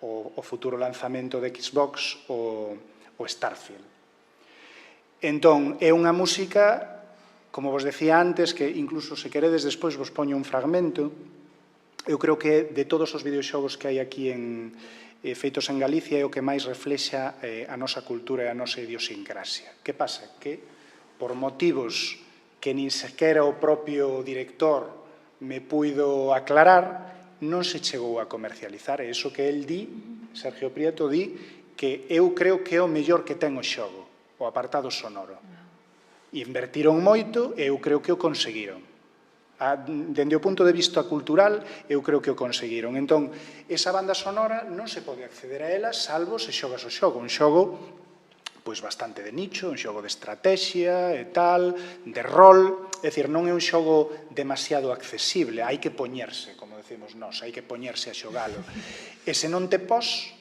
o futuro lanzamento de Xbox, o Starfield. Entón, é unha música, como vos decía antes, que incluso se queredes despois vos poño un fragmento. Eu creo que de todos os videoxogos que hai aquí feitos en Galicia é o que máis reflexa a nosa cultura e a nosa idiosincrasia. Que pasa? Que por motivos que nin sequera o propio director me puido aclarar, non se chegou a comercializar. E iso que el di, Sergio Prieto, di que eu creo que é o mellor que ten o xogo, o apartado sonoro. E invertiron moito e eu creo que o conseguiron. Dende o punto de vista cultural, eu creo que o conseguiron. Entón, esa banda sonora non se pode acceder a ela salvo se xogas o xogo. Un xogo pois bastante de nicho, un xogo de estrategia e tal, de rol, é dicir, non é un xogo demasiado accesible, hai que poñerse, como decimos nós, hai que poñerse a xogalo. E se non te pos,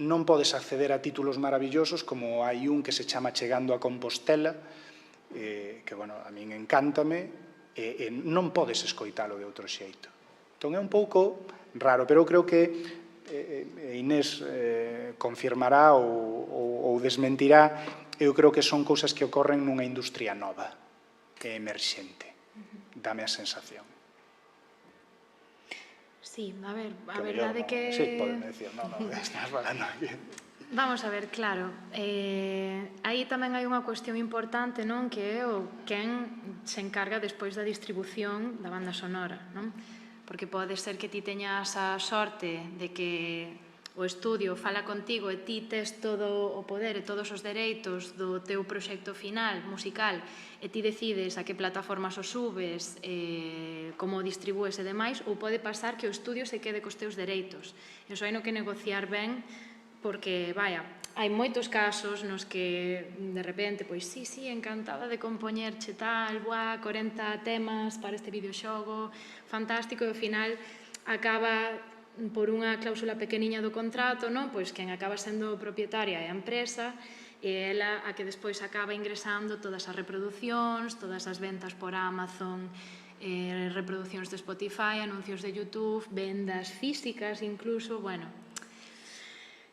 non podes acceder a títulos maravillosos como hai un que se chama Chegando a Compostela, que, bueno, a min encántame, e non podes escoitalo de outro xeito. Entón é un pouco raro, pero eu creo que Inés confirmará ou desmentirá, eu creo que son cousas que ocorren nunha industria nova e emerxente. Dame a sensación. Sí, a ver, a verdade que... Sí, podeme decir, non, estás falando aquí. Vamos a ver, claro, aí tamén hai unha cuestión importante, non? Que é o quen se encarga despois da distribución da banda sonora, non? Porque pode ser que ti teñas a sorte de que o estudio fala contigo e ti tes todo o poder e todos os dereitos do teu proxecto final musical e ti decides a que plataformas o subes, como o distribúes e demais, ou pode pasar que o estudio se quede cos teus dereitos. Iso hai no que negociar ben, porque, vaya, hai moitos casos nos que, de repente, pois, sí, encantada de compoñerche tal, 40 temas para este videoxogo, fantástico, e ao final acaba por unha cláusula pequeniña do contrato, non? Pois quen acaba sendo propietaria é a empresa e ela a que despois acaba ingresando todas as reproducións, todas as ventas por Amazon, reproducións de Spotify, anuncios de YouTube, vendas físicas incluso, bueno.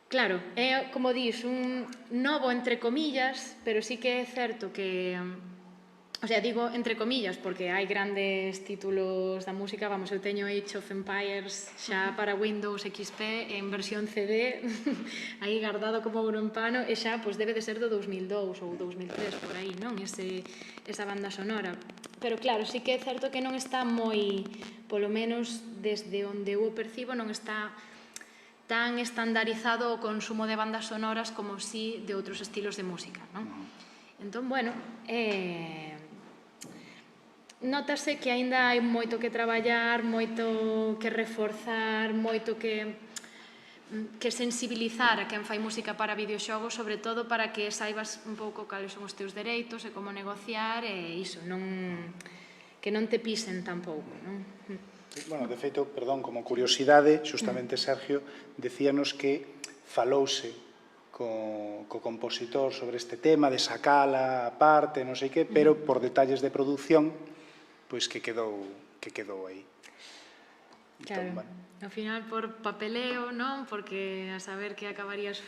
Claro, é, como dís, un novo entre comillas, pero sí que é certo que... O sea, digo entre comillas porque hai grandes títulos da música, vamos, eu teño Age of Empires xa para Windows XP en versión CD, aí guardado como ouro en pano, e xa pois debe de ser do 2002 ou 2003, por aí, non? Esa banda sonora. Pero claro, sí que é certo que non está moi, polo menos desde onde eu o percibo, non está tan estandarizado o consumo de bandas sonoras como si de outros estilos de música, non? Entón, bueno, notase que aínda hai moito que traballar, moito que reforzar, moito que sensibilizar a quen fai música para videoxogos, sobre todo para que saibas un pouco cales son os teus dereitos e como negociar e iso, que non te pisen tampouco, non? Bueno, de feito, perdón, como curiosidade, xustamente Sergio decíanos que falouse co compositor sobre este tema de sacala a parte, non sei que, pero por detalles de produción, pois que quedou aí. Claro, ao final por papeleo, non? Porque a saber que acabarías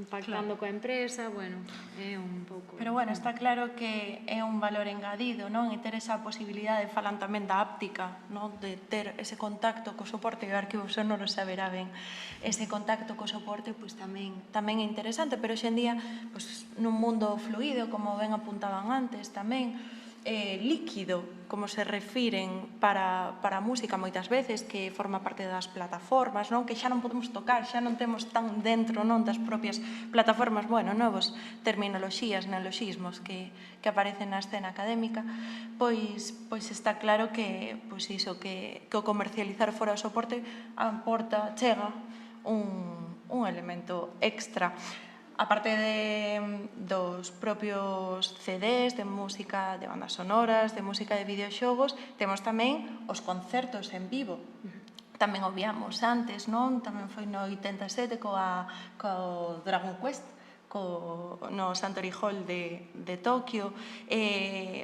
pactando coa empresa, bueno, é un pouco... Pero bueno, está claro que é un valor engadido, non? E ter esa posibilidade, falan tamén da áptica, non? De ter ese contacto co soporte, e o arquivo sonoro saberá ben, ese contacto co soporte, pois tamén é interesante, pero hoxe en día, pois, nun mundo fluido, como ben apuntaban antes tamén, líquido, como se refiren para a música moitas veces, que forma parte das plataformas, non? Que xa non podemos tocar, xa non temos tan dentro, non, das propias plataformas, bueno, novos terminoloxías, neoloxismos que aparecen na escena académica, pois está claro que pois iso, que o comercializar fora o soporte chega un elemento extra. A parte dos propios CDs de música de bandas sonoras, de música de videoxogos, temos tamén os concertos en vivo. Tamén obviamos antes, non? Tamén foi no 87 co Dragon Quest, no Santori Hall de Tokio.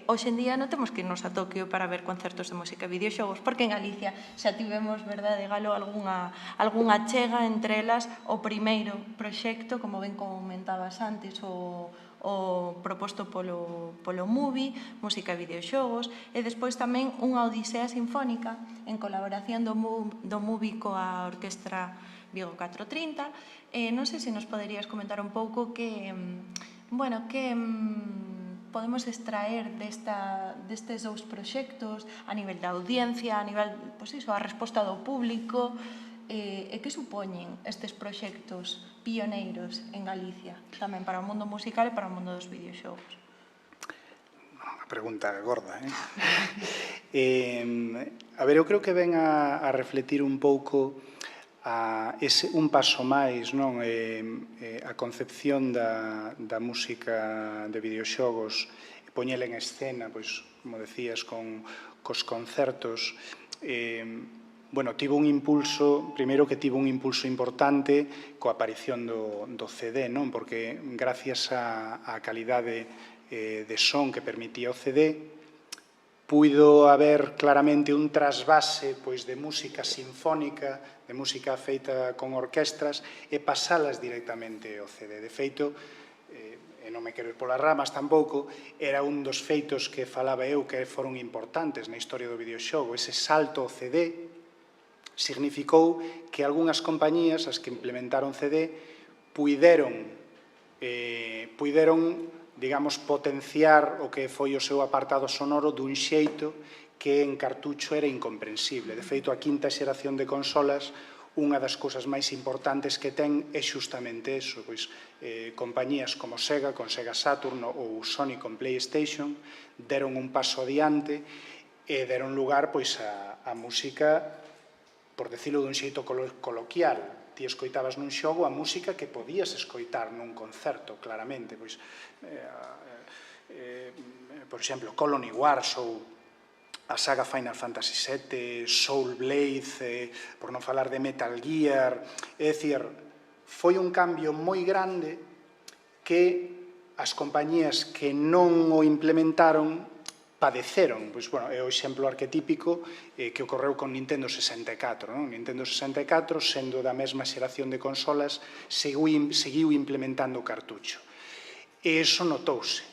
Hoxe en día non temos que irnos a Tokio para ver concertos de música e videoxogos, porque en Galicia xa tivemos, verdade, Galo, algunha chega entre elas o primeiro proxecto, como ben comentabas antes, o proposto polo Movie, música e videoxogos, e despois tamén unha odisea sinfónica en colaboración do Movie coa Orquestra Vigo 430. Non sei se nos poderías comentar un pouco que podemos extraer destes dous proxectos a nivel da audiencia, a nivel, pois iso, a resposta do público, e que supoñen estes proxectos pioneiros en Galicia, tamén para o mundo musical e para o mundo dos videoxogos. Unha pregunta gorda, A ver, eu creo que ven a refletir un pouco un paso máis, non? A concepción da música de videoxogos, poñela en escena, pois, como decías, cos concertos, tivo un impulso, primeiro que tivo un impulso importante coa aparición do CD, non? Porque gracias á calidade de son que permitía o CD, puido haber claramente un trasvase de música sinfónica, de música feita con orquestras, e pasalas directamente ao CD. De feito, e non me quero ir polas ramas tampouco, era un dos feitos que falaba eu que foron importantes na historia do videoxogo. Ese salto ao CD significou que algunhas compañías, as que implementaron CD, puideron digamos, potenciar o que foi o seu apartado sonoro dun xeito que en cartucho era incomprensible. De feito, a quinta xeración de consolas, unha das cousas máis importantes que ten é xustamente eso, compañías como Sega, con Sega Saturn, ou Sony con PlayStation, deron un paso adiante e deron lugar a música, por decirlo dun xeito coloquial. Ti escoitabas nun xogo a música que podías escoitar nun concerto, claramente. Por exemplo, Colony Wars ou a saga Final Fantasy VII, Soul Blade, por non falar de Metal Gear. É dicir, foi un cambio moi grande que as compañías que non o implementaron padeceron. É o exemplo arquetípico que ocorreu con Nintendo 64. Nintendo 64, sendo da mesma xeración de consolas, seguiu implementando o cartucho. E iso notouse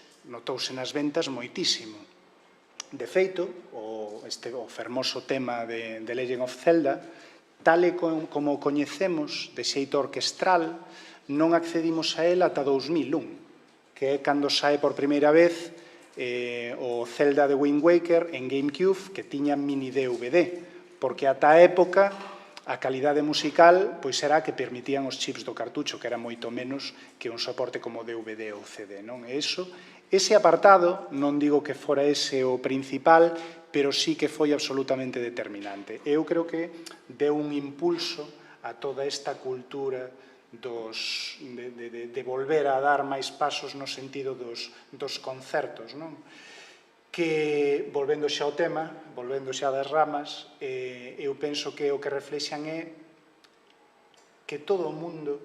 nas ventas moitísimo. De feito, o fermoso tema de Legend of Zelda, tal e como o coñecemos de xeito orquestral, non accedimos a él ata 2001, que é cando sae por primeira vez o Zelda de Wind Waker en GameCube, que tiña mini DVD, porque ata a época a calidade musical era a que permitían os chips do cartucho, que era moito menos que un soporte como DVD ou CD. Ese apartado, non digo que fora ese o principal, pero sí que foi absolutamente determinante. Eu creo que deu un impulso a toda esta cultura de volver a dar máis pasos no sentido dos concertos, que, volvendo xa ao tema, volvendo xa das ramas, eu penso que o que reflexan é que todo o mundo,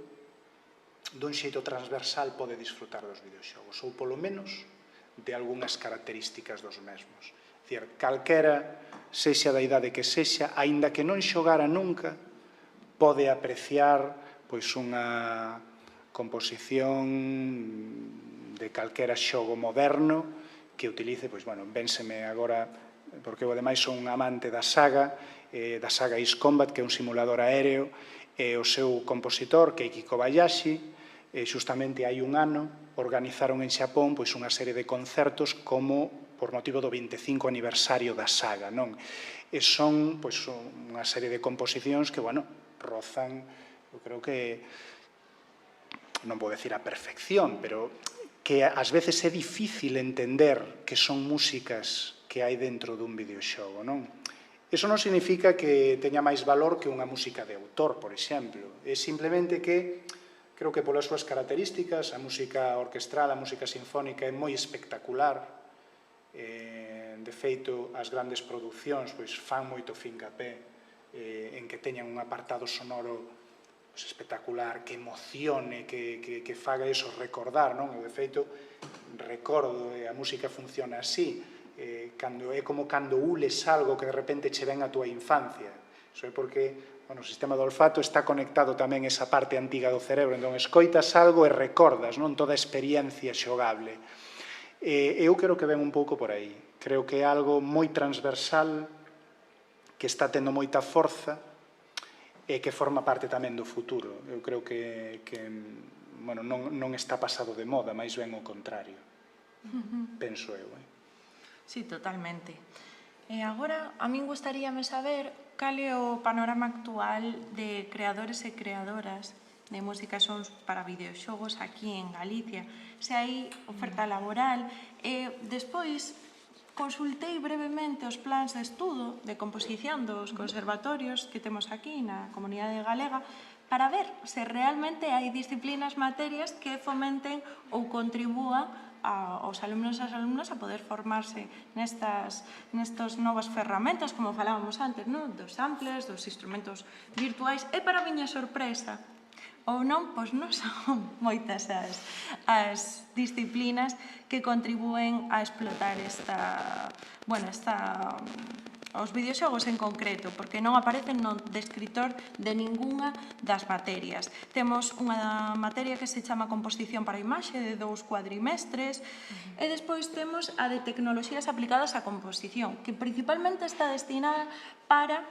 dun xeito transversal, pode disfrutar dos videoxogos, ou polo menos de algunhas características dos mesmos. É dicir, calquera, sexa da idade que sexa, aínda que non xogara nunca, pode apreciar unha composición de calquera xogo moderno que utilice, vénseme agora, porque eu ademais son un amante da saga Ace Combat, que é un simulador aéreo, e o seu compositor, Keiki Kobayashi, xustamente hai un ano, organizaron en Xapón unha serie de concertos como por motivo do 25 aniversario da saga. E son unha serie de composicións que, rozan, eu creo que, non vou decir a perfección, pero que ás veces é difícil entender que son músicas que hai dentro dun videoxogo. Iso non significa que teña máis valor que unha música de autor, por exemplo. É simplemente que, creo que polas súas características, a música orquestral, a música sinfónica é moi espectacular. De feito, as grandes producións fan moito fincapé en que teñan un apartado sonoro espectacular, que emocione, que faga eso recordar. De feito, recordo, a música funciona así, é como cando ules algo que de repente che ven a túa infancia. Iso é porque o sistema do olfato está conectado tamén esa parte antiga do cerebro, entón escoitas algo e recordas toda a experiencia xogable. Eu creo que ven un pouco por aí. Creo que é algo moi transversal, que está tendo moita forza e que forma parte tamén do futuro. Eu creo que non está pasado de moda, máis ben o contrario. Penso eu. Sí, totalmente. E agora, a min gustaríame saber cal é o panorama actual de creadores e creadoras de música e sons para videoxogos aquí en Galicia. Se hai oferta laboral e despois consultei brevemente os plans de estudo de composición dos conservatorios que temos aquí na comunidade galega para ver se realmente hai disciplinas, materias que fomenten ou contribúan aos alumnos e as alumnas a poder formarse nestas novas ferramentas, como falábamos antes, dos samples, dos instrumentos virtuais. E para a miña sorpresa, ou non, pois non son moitas as disciplinas que contribúen a explotar os videoxogos en concreto, porque non aparecen no descritor de ningunha das materias. Temos unha materia que se chama Composición para a Imaxe, de 2 cuadrimestres, e despois temos a de Tecnoloxías aplicadas á composición, que principalmente está destinada para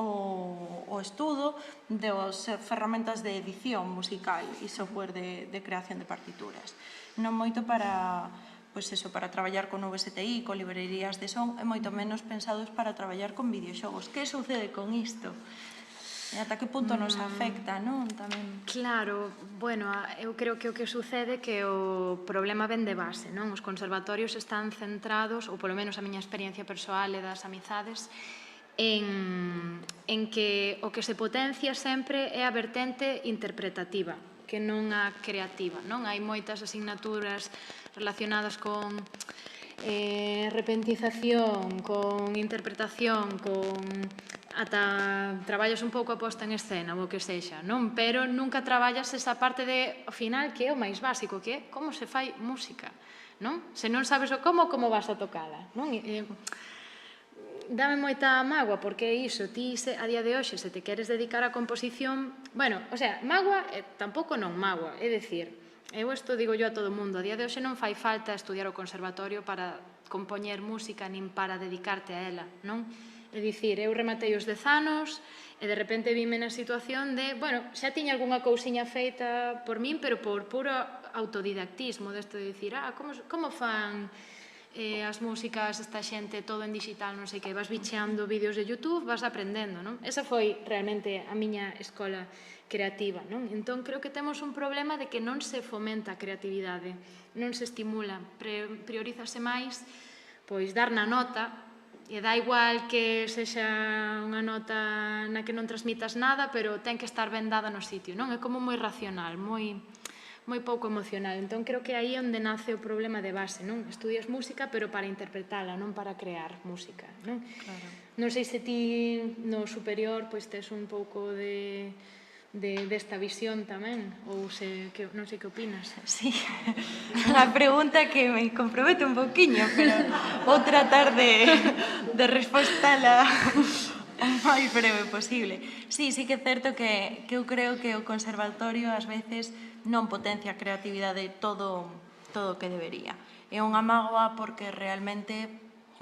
o estudo das ferramentas de edición musical e software de creación de partituras. Non moito para traballar con VSTI, con librerías de son, e moito menos pensados para traballar con videoxogos. Que sucede con isto? E ata que punto nos afecta, non? Tamén. Claro, bueno, eu creo que o que sucede é que o problema ven de base, non? Os conservatorios están centrados, ou polo menos a miña experiencia persoal e das amizades, en que o que se potencia sempre é a vertente interpretativa, que non a creativa, non? Hai moitas asignaturas relacionadas con repentización, con interpretación, con ata traballas un pouco a posta en escena ou o que sexa, non? Pero nunca traballas esa parte de, ao final, que é o máis básico, que é como se fai música, non? Se non sabes o como vas a tocala, non? Dame moita mágoa, porque é iso, ti a día de hoxe, se te queres dedicar á composición, bueno, o sea, mágoa tampouco non mágoa, é dicir, eu isto digo yo a todo o mundo, a día de hoxe non fai falta estudiar o conservatorio para compoñer música nin para dedicarte a ela, non? É dicir, eu rematei os 10 anos e de repente vime na situación de, bueno, xa tiña algunha cousiña feita por min, pero por puro autodidactismo, desto de dicir, como fan as músicas, esta xente, todo en digital, non sei que, vas bicheando vídeos de YouTube, vas aprendendo, non? Esa foi realmente a miña escola creativa, non? Entón, creo que temos un problema de que non se fomenta a creatividade, non se estimula, priorízase máis, pois, dar na nota, e dá igual que sexa unha nota na que non transmitas nada, pero ten que estar ben dada no sitio, non? É como moi racional, moi pouco emocional. Entón, creo que aí é onde nace o problema de base, non? Estudias música, pero para interpretala, non para crear música, non? Claro. Non sei se ti no superior pois tes un pouco desta visión tamén, ou non sei que opinas. Sí, unha pregunta que me compromete un pouquiño, pero vou tratar de respostala o máis breve posible. Sí que é certo que eu creo que o conservatorio ás veces non potencia a creatividade todo o que debería. É unha mágoa porque realmente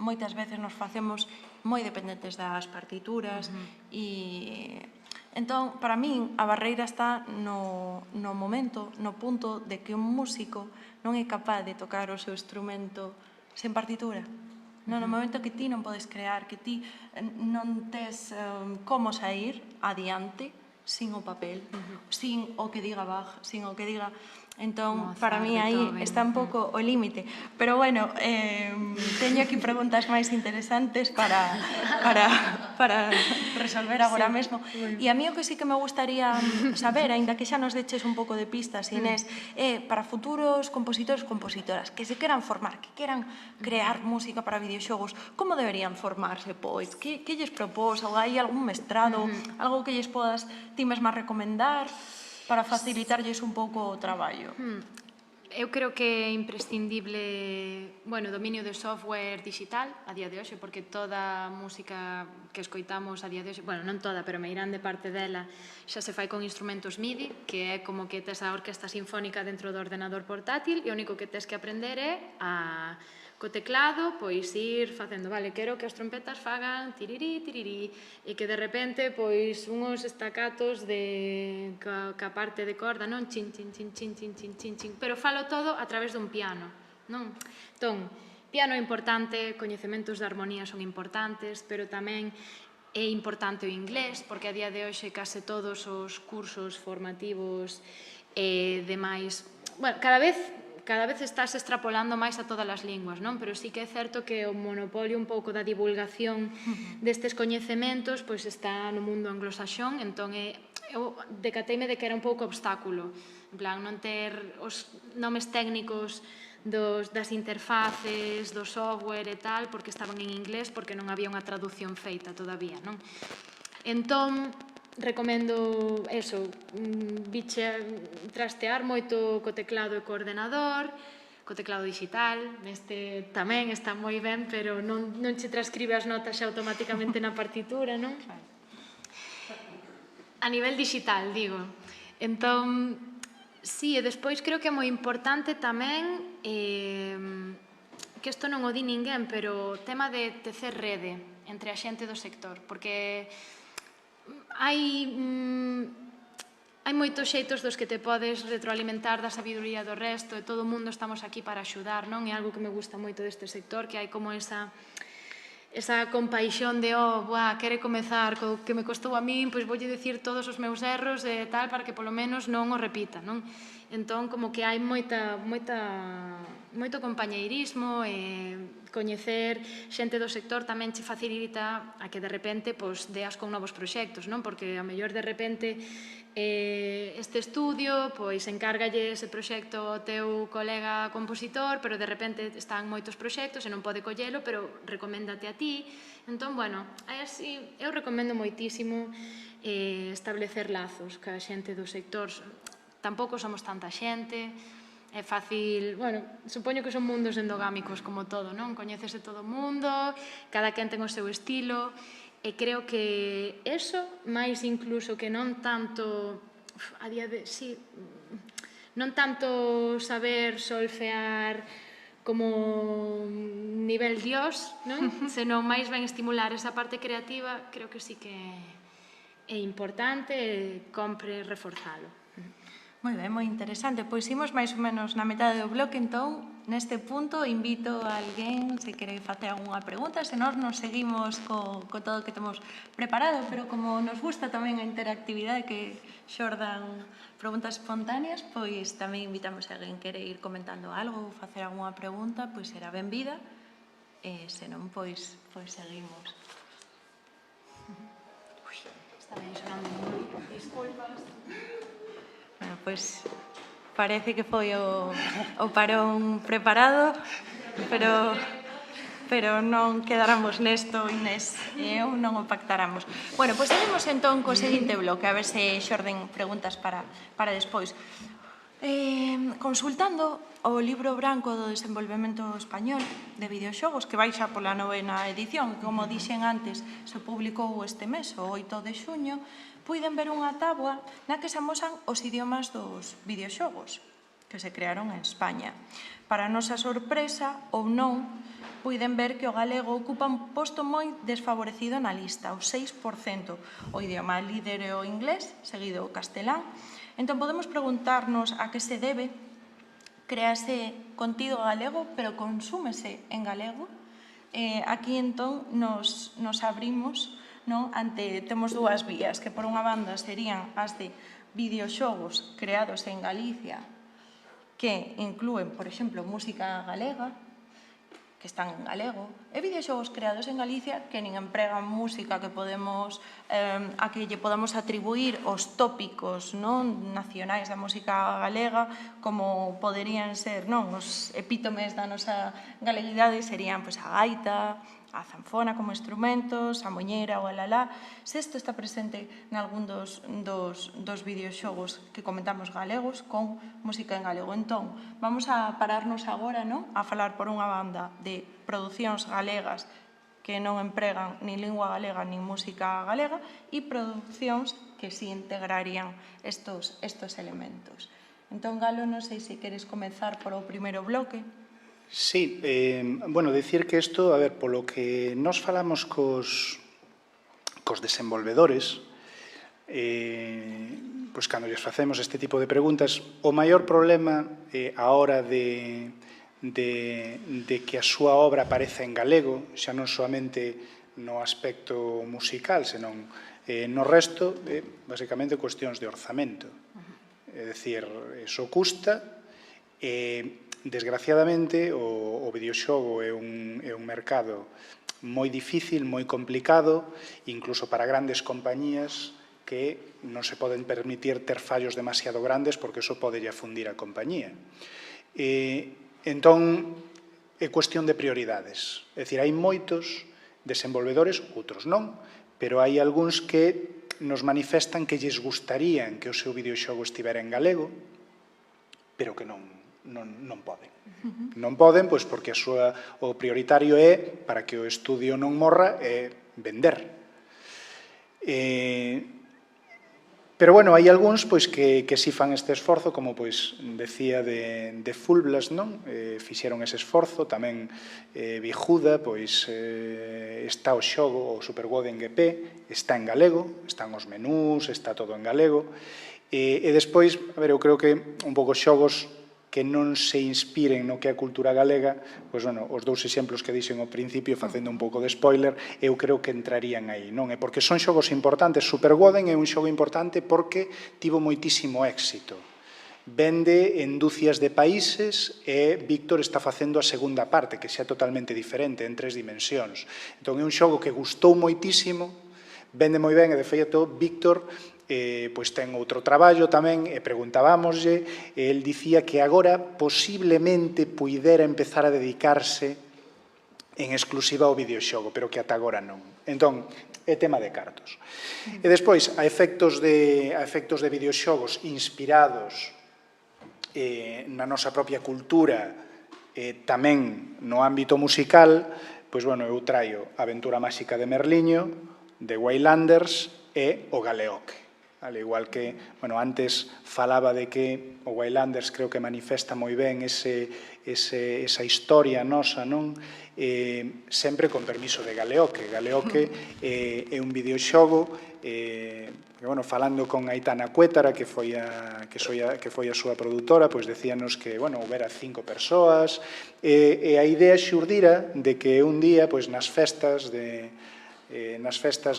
moitas veces nos facemos moi dependentes das partituras e entón, para min, a barreira está no momento, no punto de que un músico non é capaz de tocar o seu instrumento sen partitura. No momento que ti non podes crear, que ti non tes como sair adiante sin o papel, sin o que diga Bach, sin o que diga... Entón, para mí aí está un pouco o límite. Pero bueno, teño aquí preguntas máis interesantes para resolver agora mesmo. E a mí o que sí que me gustaría saber, aínda que xa nos deches un pouco de pistas, Inés, para futuros compositores, compositoras, que se queran formar, que queran crear música para videoxogos, como deberían formarse, pois? Que lles propós? Ou hai algún mestrado, algo que lles podas ti mesma recomendar para facilitarlles un pouco o traballo? Eu creo que é imprescindible, bueno, o dominio de software digital a día de hoxe, porque toda a música que escoitamos a día de hoxe, bueno, non toda, pero meirande parte dela, xa se fai con instrumentos MIDI, que é como que tes a orquesta sinfónica dentro do ordenador portátil e o único que tes que aprender é co teclado, pois ir facendo, vale, quero que as trompetas fagan tirirí, tirirí, e que de repente, pois, unhos estacatos ca parte de corda, non? Chin, chin, chin, chin, chin, chin, chin, chin, pero falo todo a través dun piano, non? Entón, piano é importante, coñecementos de armonía son importantes, pero tamén é importante o inglés, porque a día de hoxe case todos os cursos formativos e demais, bueno, cada vez cada vez estás extrapolando máis a todas as linguas, non? Pero sí que é certo que o monopolio un pouco da divulgación destes coñecementos pois está no mundo anglosaxón, entón eu decateime de que era un pouco obstáculo, en plan, non ter os nomes técnicos das interfaces, do software e tal, porque estaban en inglés, porque non había unha traducción feita todavía, non? Entón, recomendo eso, trastear moito co teclado e co ordenador, co teclado digital, neste tamén está moi ben, pero non che transcribe as notas xa automáticamente na partitura, non? A nivel digital, digo. Entón, sí, e despois creo que é moi importante tamén, que isto non o di ninguén, pero o tema de tecer rede entre a xente do sector, porque hai moitos xeitos dos que te podes retroalimentar da sabiduría do resto e todo o mundo estamos aquí para axudar, non? É algo que me gusta moito deste sector, que hai como esa compaixón de, quere comezar co que me costou a min, pois voulle dicir todos os meus erros e tal para que polo menos non o repita, non? Entón, como que hai moito compañeirismo e coñecer xente do sector tamén che facilita a que de repente deas con novos proxectos, non? Porque a mellor de repente este estudio encárgalle ese proxecto ao teu colega compositor, pero de repente están moitos proxectos e non pode collelo, pero recoméndate a ti. Entón, bueno, así, eu recomendo moitísimo establecer lazos ca xente do sector. Tampouco somos tanta xente, é fácil, bueno, supoño que son mundos endogámicos como todo, non? Coñécese todo o mundo, cada quen ten o seu estilo, e creo que eso, máis incluso que non tanto, non tanto saber solfear como nivel dios, non? Senón máis ben estimular esa parte creativa, creo que sí que é importante e compre reforzalo. Moi ben, moi interesante. Pois imos máis ou menos na metade do bloque, entón, neste punto, invito a alguén se quere facer algunha pregunta, se nós nos seguimos co todo o que temos preparado, pero como nos gusta tamén a interactividade que xordan preguntas espontáneas, pois tamén invitamos a alguén quere ir comentando algo ou facer algunha pregunta, pois será benvida, e senón, pois seguimos. Está ben sonando moi, disculpas. Bueno, pois parece que foi o parón preparado, pero non quedáramos nesto, Inés e eu non o pactáramos. Bueno, pois seguimos entón co seguinte bloque, a ver se xorden preguntas para despois. Consultando o libro branco do desenvolvemento español de videoxogos, que vai xa pola 9ª edición, como dixen antes, se publicou este mes, o 8 de xuño, puiden ver unha táboa na que se amosan os idiomas dos videoxogos que se crearon en España. Para a nosa sorpresa, ou non, puiden ver que o galego ocupa un posto moi desfavorecido na lista, o 6%. O idioma líder é o inglés, seguido o castelán. Entón, podemos preguntarnos a que se debe. Créase contido galego, pero consúmese en galego. Aquí, entón, nos abrimos, non? Temos dúas vías, que por unha banda serían as de videoxogos creados en Galicia, que inclúen, por exemplo, música galega, que están en galego, e videoxogos creados en Galicia que nin empregan música que podemos a que lle podamos atribuir os tópicos, non, nacionais da música galega, como poderían ser, non, os epítomes da nosa galeguidade serían pois a gaita, a zanfona como instrumentos, a moñera ou a lalá. Se isto está presente nalgún dos videoxogos que comentamos galegos con música en galego. Entón, vamos a pararnos agora, non? A falar por unha banda de producións galegas que non empregan nin lingua galega nin música galega e producións que si integrarían estos elementos. Entón, Galo, non sei se queres comezar por o primeiro bloque. Sí, bueno, decir que isto, a ver, polo que nos falamos cos desenvolvedores, pois cando lles facemos este tipo de preguntas, o maior problema a hora de que a súa obra apareza en galego, xa non soamente no aspecto musical, senón no resto, basicamente, cuestións de orzamento. É dicir, iso custa, desgraciadamente, o videoxogo é un mercado moi difícil, moi complicado, incluso para grandes compañías que non se poden permitir ter fallos demasiado grandes porque iso pode afundir a compañía. Entón, é cuestión de prioridades. É dicir, hai moitos desenvolvedores, outros non, pero hai algúns que nos manifestan que lles gustarían que o seu videoxogo estivera en galego, pero que non poden. Non poden, pois, porque o prioritario é, para que o estudio non morra, é vender. Pero, bueno, hai algúns que si fan este esforzo, como decía de Full Blast, non? Fixeron ese esforzo, tamén Bijuda, está o xogo, o Super Woden GP, está en galego, están os menús, está todo en galego, e despois, a ver, eu creo que un pouco xogos que non se inspiren no que é a cultura galega, pois, bueno, os dous exemplos que dixen ao principio, facendo un pouco de spoiler, eu creo que entrarían aí, non? É porque son xogos importantes. Super Woden é un xogo importante porque tivo moitísimo éxito. Vende en dúcias de países e Víctor está facendo a segunda parte, que xa totalmente diferente, en 3 dimensións. Entón, é un xogo que gustou moitísimo, vende moi ben, e de feito, Víctor ten outro traballo tamén, e preguntábamoslle, e el dicía que agora posiblemente puidera empezar a dedicarse en exclusiva ao videoxogo, pero que ata agora non. Entón, é tema de cartos. E despois, a efectos de videoxogos inspirados na nosa propia cultura, tamén no ámbito musical, pois, bueno, eu traio a Aventura Máxica de Merliño, de Waylanders e o Galeoque. Al igual que, bueno, antes falaba de que o Waylanders creo que manifesta moi ben esa historia nosa, non? Sempre con permiso de Galeoque. Galeoque é un videoxogo que, bueno, falando con Aitana Cuétara, que foi a súa produtora, pois decíanos que, bueno, houbera 5 persoas, e a idea xurdira de que un día, pois, nas festas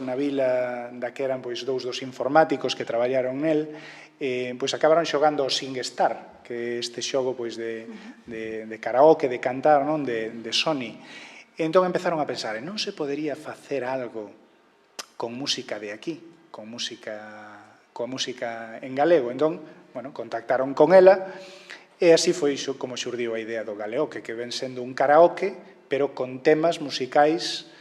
na vila da que eran dous dos informáticos que traballaron nel, acabaron xogando o SingStar, que é este xogo de karaoke, de cantar, de Sony. Entón empezaron a pensar, non se podería facer algo con música de aquí, con música en galego. Entón, bueno, contactaron con ela, e así foi como xurdiu a idea do Galeoque, que ven sendo un karaoke, pero con temas musicais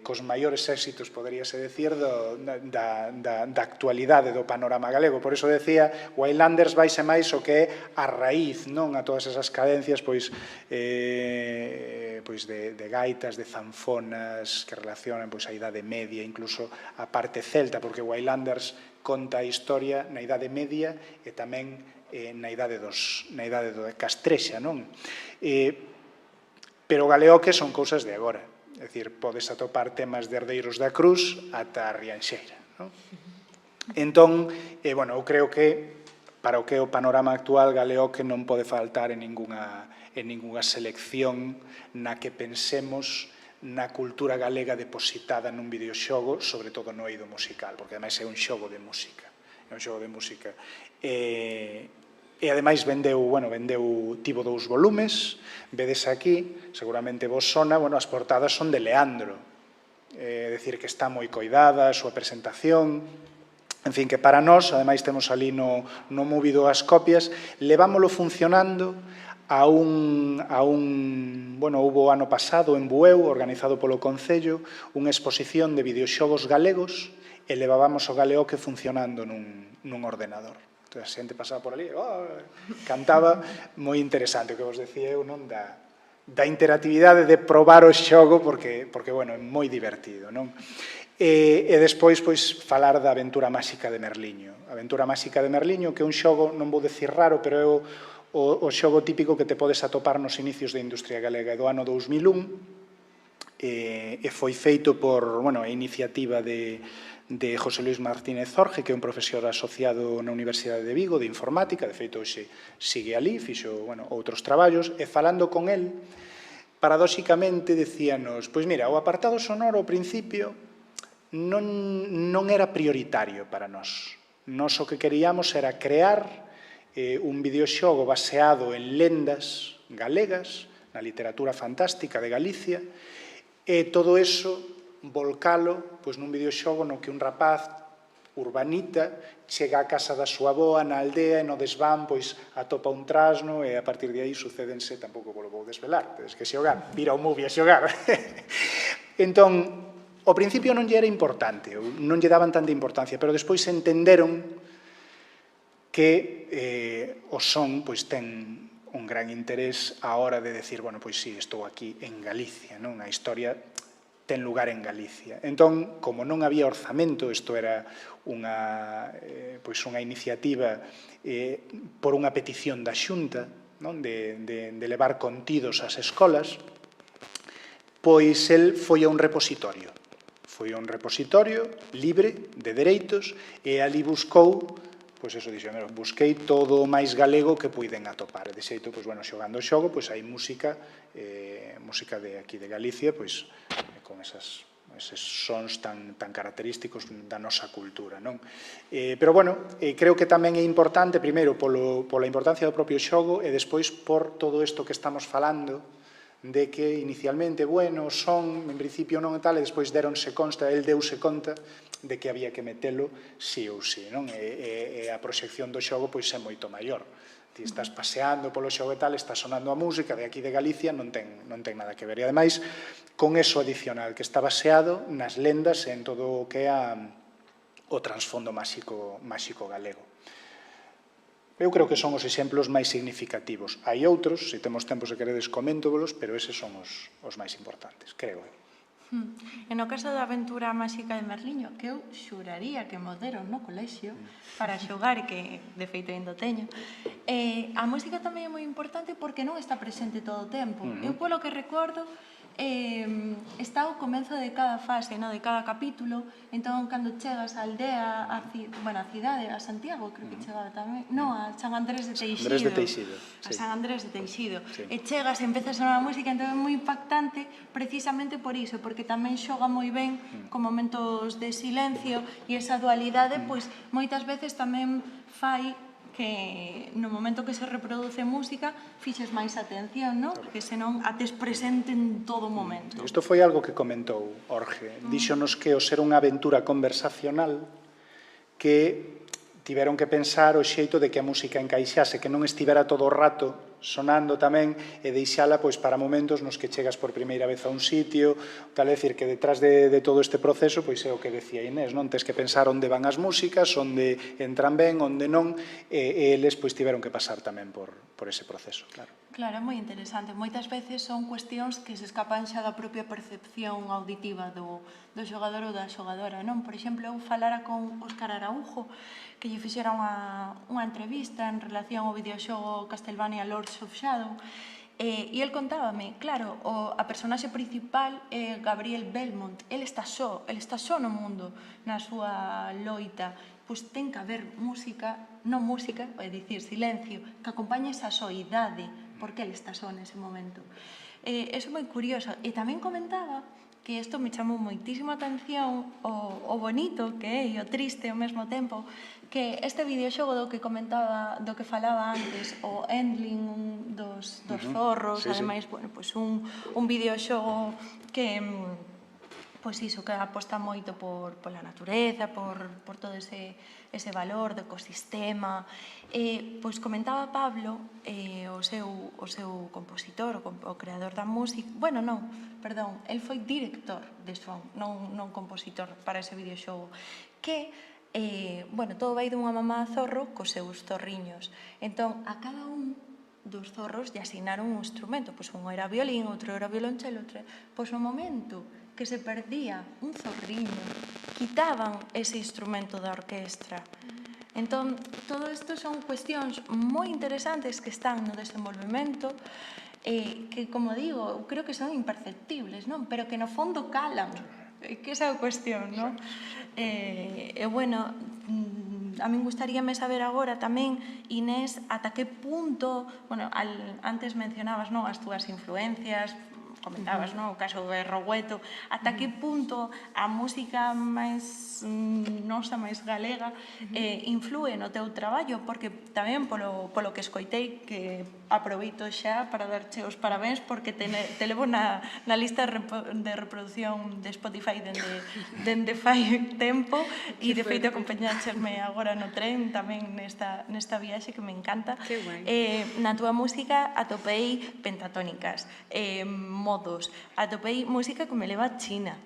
cos maiores éxitos, poderíase decir, da actualidade do panorama galego. Por iso decía, Waylanders vaise máis o que é a raíz, non, a todas esas cadencias de gaitas, de zanfonas que relacionan a Idade Media, incluso a parte celta, porque Waylanders conta a historia na Idade Media e tamén na idade da Castrexa, non? Pero o Galeoque son cousas de agora. É dicir, podes atopar temas de Herdeiros da Cruz ata a Rianxeira. Entón, eu creo que para o que é o panorama actual, Galeoque non pode faltar en ningunha selección na que pensemos na cultura galega depositada nun videoxogo, sobre todo no eido musical, porque ademais é un xogo de música. E ademais tivo 2 volumes, vedes aquí, seguramente vos sona, as portadas son de Leandro, é dicir, que está moi coidada, a súa presentación, en fin, que para nós, ademais temos ali no Movido as copias, levámolo funcionando houbo ano pasado en Bueu, organizado polo Concello, unha exposición de videoxogos galegos, e levábamos o Galeoque funcionando nun ordenador. A xente pasaba por ali, cantaba, moi interesante, o que vos decía eu, non, da interactividade de probar o xogo, porque, bueno, é moi divertido, non? E despois, falar da Aventura Máxica de Merliño. A Aventura Máxica de Merliño, que é un xogo, non vou decir raro, pero é o xogo típico que te podes atopar nos inicios da industria galega do ano 2001, e foi feito por, a iniciativa de José Luis Martínez Jorge, que é un profesor asociado na Universidade de Vigo, de informática, de feito hoxe sigue ali, fixo outros traballos, e falando con el, paradóxicamente decíanos, pois mira, o apartado sonoro ao principio non era prioritario para nós. Nós o que queríamos era crear un videoxogo baseado en lendas galegas, na literatura fantástica de Galicia, e todo eso volcalo nun videoxogo no que un rapaz urbanita chega á casa da súa avoa na aldea e no desván atopa un trasno e a partir de aí sucédense, tampouco vos vou desvelar, tedes que xogar, vira o movie a xogar. Entón, ao principio non lle era importante, non lle daban tanta importancia, pero despois entenderon que o son ten un gran interés a hora de decir, bueno, pois sí, estou aquí en Galicia, non? A historia ten lugar en Galicia. Entón, como non había orzamento, isto era unha iniciativa por unha petición da Xunta, de levar contidos ás escolas, pois el foi a un repositorio. Foi a un repositorio libre de dereitos e ali buscou, pois eso dixo, busquei todo o máis galego que puiden atopar. De xeito, xogando o xogo, hai música de aquí de Galicia, con eses sons tan característicos da nosa cultura. Pero, creo que tamén é importante, primeiro, pola importancia do propio xogo e despois por todo isto que estamos falando, de que inicialmente, son, en principio non e tal, e despois deuse conta de que había que metelo sí ou sí, e a proxección do xogo é moito maior. Ti estás paseando polo xogo e tal, está sonando a música de aquí de Galicia, non ten nada que ver. E ademais, con eso adicional, que está baseado nas lendas e en todo o que é o trasfondo máxico galego. Eu creo que son os exemplos máis significativos. Hai outros, se temos tempo, se queredes, coméntovolos, pero eses son os máis importantes, creo. E no caso da aventura máxica de Merliño, que eu xuraría que mo deron no colexio para xogar, que de feito ainda teño, a música tamén é moi importante porque non está presente todo o tempo. Eu, polo que recordo, está ao comenzo de cada fase, de cada capítulo, entón, cando chegas á aldea, a cidade, a Santiago, creo que chegaba tamén, a San Andrés de Teixido, a San Andrés de Teixido, e chegas e empezas a sonar a música, entón é moi impactante precisamente por iso, porque tamén xoga moi ben con momentos de silencio e esa dualidade, moitas veces tamén fai que no momento que se reproduce música fixes máis atención, porque senón a tes presente en todo momento. Isto foi algo que comentou Jorge. Díxonos que o ser unha aventura conversacional que tiveron que pensar o xeito de que a música encaixase, que non estivera todo o rato sonando tamén e deixala para momentos nos que chegas por primeira vez a un sitio, tal é dicir que detrás de todo este proceso é o que decía Inés, non tes que pensar onde van as músicas, onde entran ben, onde non, e eles tiveron que pasar tamén por ese proceso, claro. Claro, é moi interesante. Moitas veces son cuestións que se escapan xa da propia percepción auditiva do xogador ou da xogadora, non? Por exemplo, eu falara con Óscar Araújo, que lle fixera unha entrevista en relación ao videoxogo Castlevania Lords of Shadow, e el contábame, claro, a personaxe principal é Gabriel Belmont, el está só no mundo, na súa loita, ten que haber música, non música, é dicir, silencio, que acompañe esa soidade, porque el está só nese momento. Eso é moi curioso. E tamén comentaba que isto me chamou moitísimo a atención o bonito que é e o triste ao mesmo tempo, que este videoxogo do que comentaba, do que falaba antes, o Endling dos zorros, ademais, un videoxogo que que aposta moito pola natureza, por todo ese valor do ecosistema. Comentaba Pablo, o seu compositor, o creador da música, el foi director de son, non compositor para ese videoxogo, que todo vai dunha mamá zorro cos seus zorriños. Entón, a cada un dos zorros lle asignaron un instrumento, un era violín, outro era violonchelo, no momento que se perdía un zorriño, quitaban ese instrumento da orquestra. Entón, todo isto son cuestións moi interesantes que están no desenvolvemento, que, como digo, creo que son imperceptibles, pero que no fondo calan, que esa é a cuestión, non? A min gustaríame saber agora tamén, Inés, ata que punto, antes mencionabas as túas influencias, comentabas, non? O caso de Rogueto, ata que punto a música máis nosa, máis galega, influe no teu traballo, porque tamén polo que escoitei, que aproveito xa para darche os parabéns, porque te levo na lista de reproducción de Spotify dende fai tempo, e de feito acompañáchesme agora no tren, tamén nesta viaxe que me encanta. Que guai. Na túa música atopei pentatónicas, modos, atopei música que me leva a China,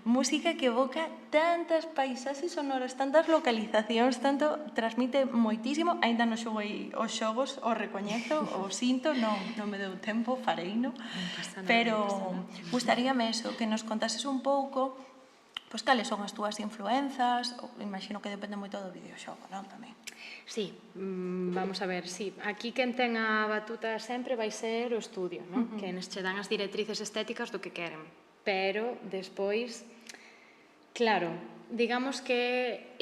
música que evoca tantas paisaxes sonoras, tantas localizacións, tanto transmite moitísimo. Aínda non xoguei os xogos, o recoñezo, o sinto, non me deu tempo, fareino, pero gustaríame eso, que nos contases un pouco pois cales son as túas influenzas, imagino que depende moito do videoxogo, non, tamén. Sí, vamos a ver, sí. Aquí quen ten a batuta sempre vai ser o estudio, non? Que nos che dan as directrices estéticas do que queren. Pero, despois, claro, digamos que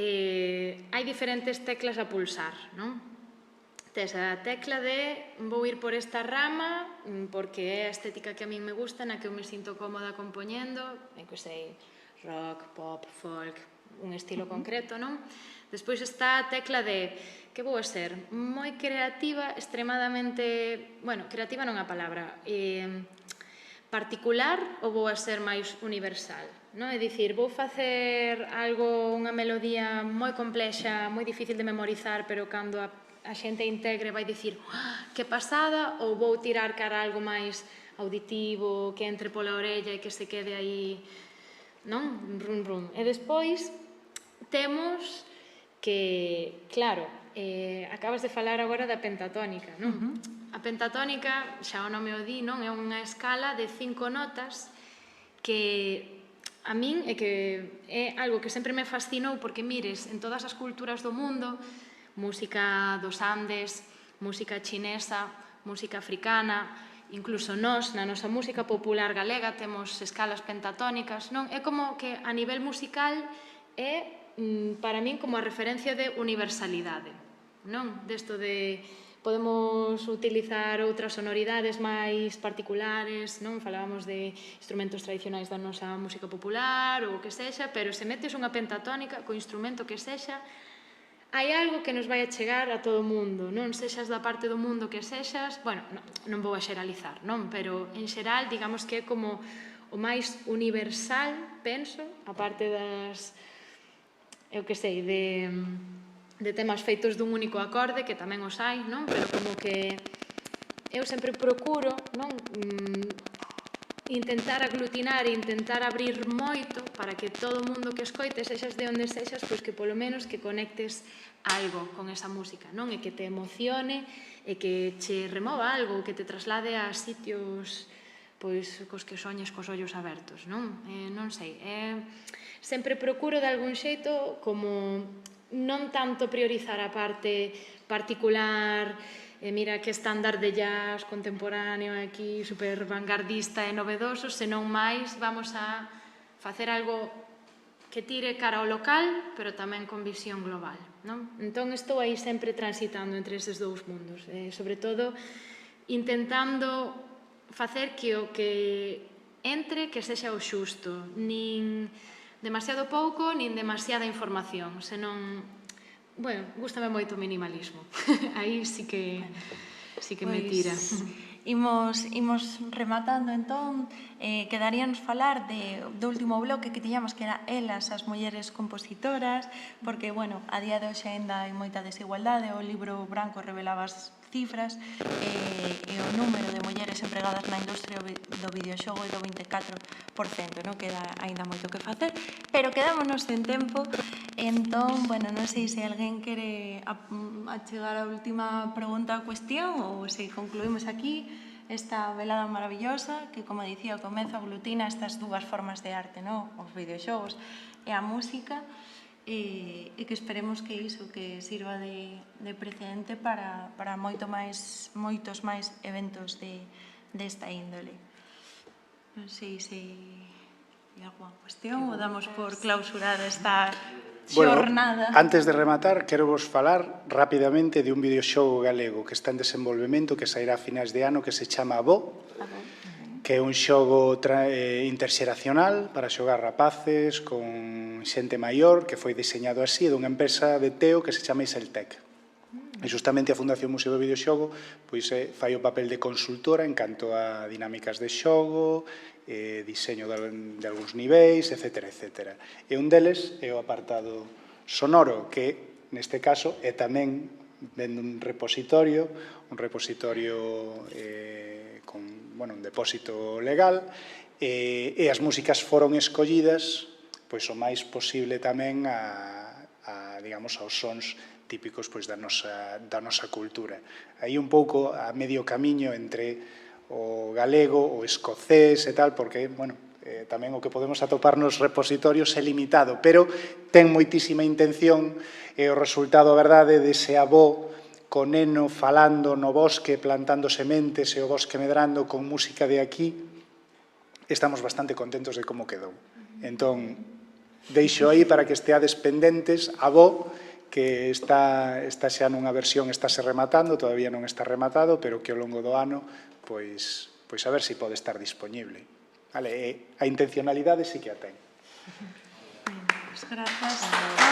hai diferentes teclas a pulsar, non? Tes a tecla de vou ir por esta rama porque é a estética que a min me gusta, na que eu me sinto cómoda compoñendo, que sei, rock, pop, folk, un estilo concreto, non? Despois está a tecla de que vou a ser moi creativa, extremadamente, bueno, creativa non é a palabra, particular ou vou a ser máis universal, non? É dicir, vou facer algo, unha melodía moi complexa, moi difícil de memorizar, pero cando a xente integre vai dicir que pasada, ou vou tirar cara a algo máis auditivo, que entre pola orella e que se quede aí, non? Rum, rum. E despois temos que, claro, acabas de falar agora da pentatónica, non? A pentatónica, xa o nome o di, non? É unha escala de 5 notas que a min é que é algo que sempre me fascinou, porque mires en todas as culturas do mundo, música dos Andes, música chinesa, música africana, incluso nós, na nosa música popular galega, temos escalas pentatónicas, non? É como que a nivel musical é para min como a referencia de universalidade, non? Desto de podemos utilizar outras sonoridades máis particulares, non? Falábamos de instrumentos tradicionais da nosa música popular ou o que sexa, pero se metes unha pentatónica co instrumento que sexa, hai algo que nos vai a chegar a todo o mundo, non? Sexas da parte do mundo que sexas, bueno, non vou a xeralizar, non? Pero en xeral, digamos que é como o máis universal, penso, a parte das eu que sei, de temas feitos dun único acorde, que tamén os hai, non? Pero como que eu sempre procuro, non? Intentar aglutinar e intentar abrir moito para que todo o mundo que escoite, sexas de onde sexas, pois que polo menos que conectes algo con esa música, non? E que te emocione, e que che remova algo, que te traslade a sitios pois cos que soñes cos ollos abertos, non? Non sei, sempre procuro de algún xeito como non tanto priorizar a parte particular, mira que estándar de jazz contemporáneo aquí, super vanguardista e novedoso, senón máis vamos a facer algo que tire cara ao local, pero tamén con visión global, non? Entón estou aí sempre transitando entre eses dous mundos, sobre todo intentando facer que o que entre que sexa o xusto, nin demasiado pouco, nin demasiada información, senón, bueno, gústame moito o minimalismo. Aí sí que me tira. Imos rematando, entón, quedaríanos falar do último bloque que tiñamos, que era elas, as mulleres compositoras, porque, bueno, a día de hoxe ainda hai moita desigualdade, o libro branco revelaba as cifras e o número de mulleres empregadas na industria do videoxogo é do 24%, non queda aínda moito que facer, pero quedámonos en tempo, entón, bueno, non sei se alguén quere achegar a última pregunta ou cuestión ou se concluímos aquí esta velada maravillosa que, como dicía ao comezo, aglutina estas dúas formas de arte, non? Os videoxogos e a música, e que esperemos que iso que sirva de precedente para moitos máis eventos desta índole. Non sei se hai alguma cuestión ou damos por clausurada esta xornada. Bueno, antes de rematar, quero vos falar rapidamente de un videoxogo galego que está en desenvolvemento, que sairá a finais de ano, que se chama Bo. que é un xogo interxeracional para xogar rapaces con xente maior, que foi diseñado así, dunha empresa de Teo que se chama Iseltec. E justamente a Fundación Museo do Videoxogo pois, fai o papel de consultora en canto a dinámicas de xogo, diseño de algúns niveis, etc. etc. E un deles é o apartado sonoro, que neste caso é tamén vendo un repositorio con un depósito legal, e as músicas foron escollidas pois o máis posible tamén digamos, aos sons típicos pois, da nosa cultura. Aí un pouco a medio camiño entre o galego, o escocés e tal, porque, tamén o que podemos atopar nos repositorios é limitado, pero ten moitísima intención e o resultado, a verdade, dese avó co neno falando no bosque, plantando sementes e o bosque medrando con música de aquí, estamos bastante contentos de como quedou. Entón, deixo aí para que esteades pendentes, avó, que está xa nunha versión, estáse rematando, todavía non está rematado, pero que ao longo do ano, pois a ver se pode estar disponible. A intencionalidade sí que a ten. Pues gracias.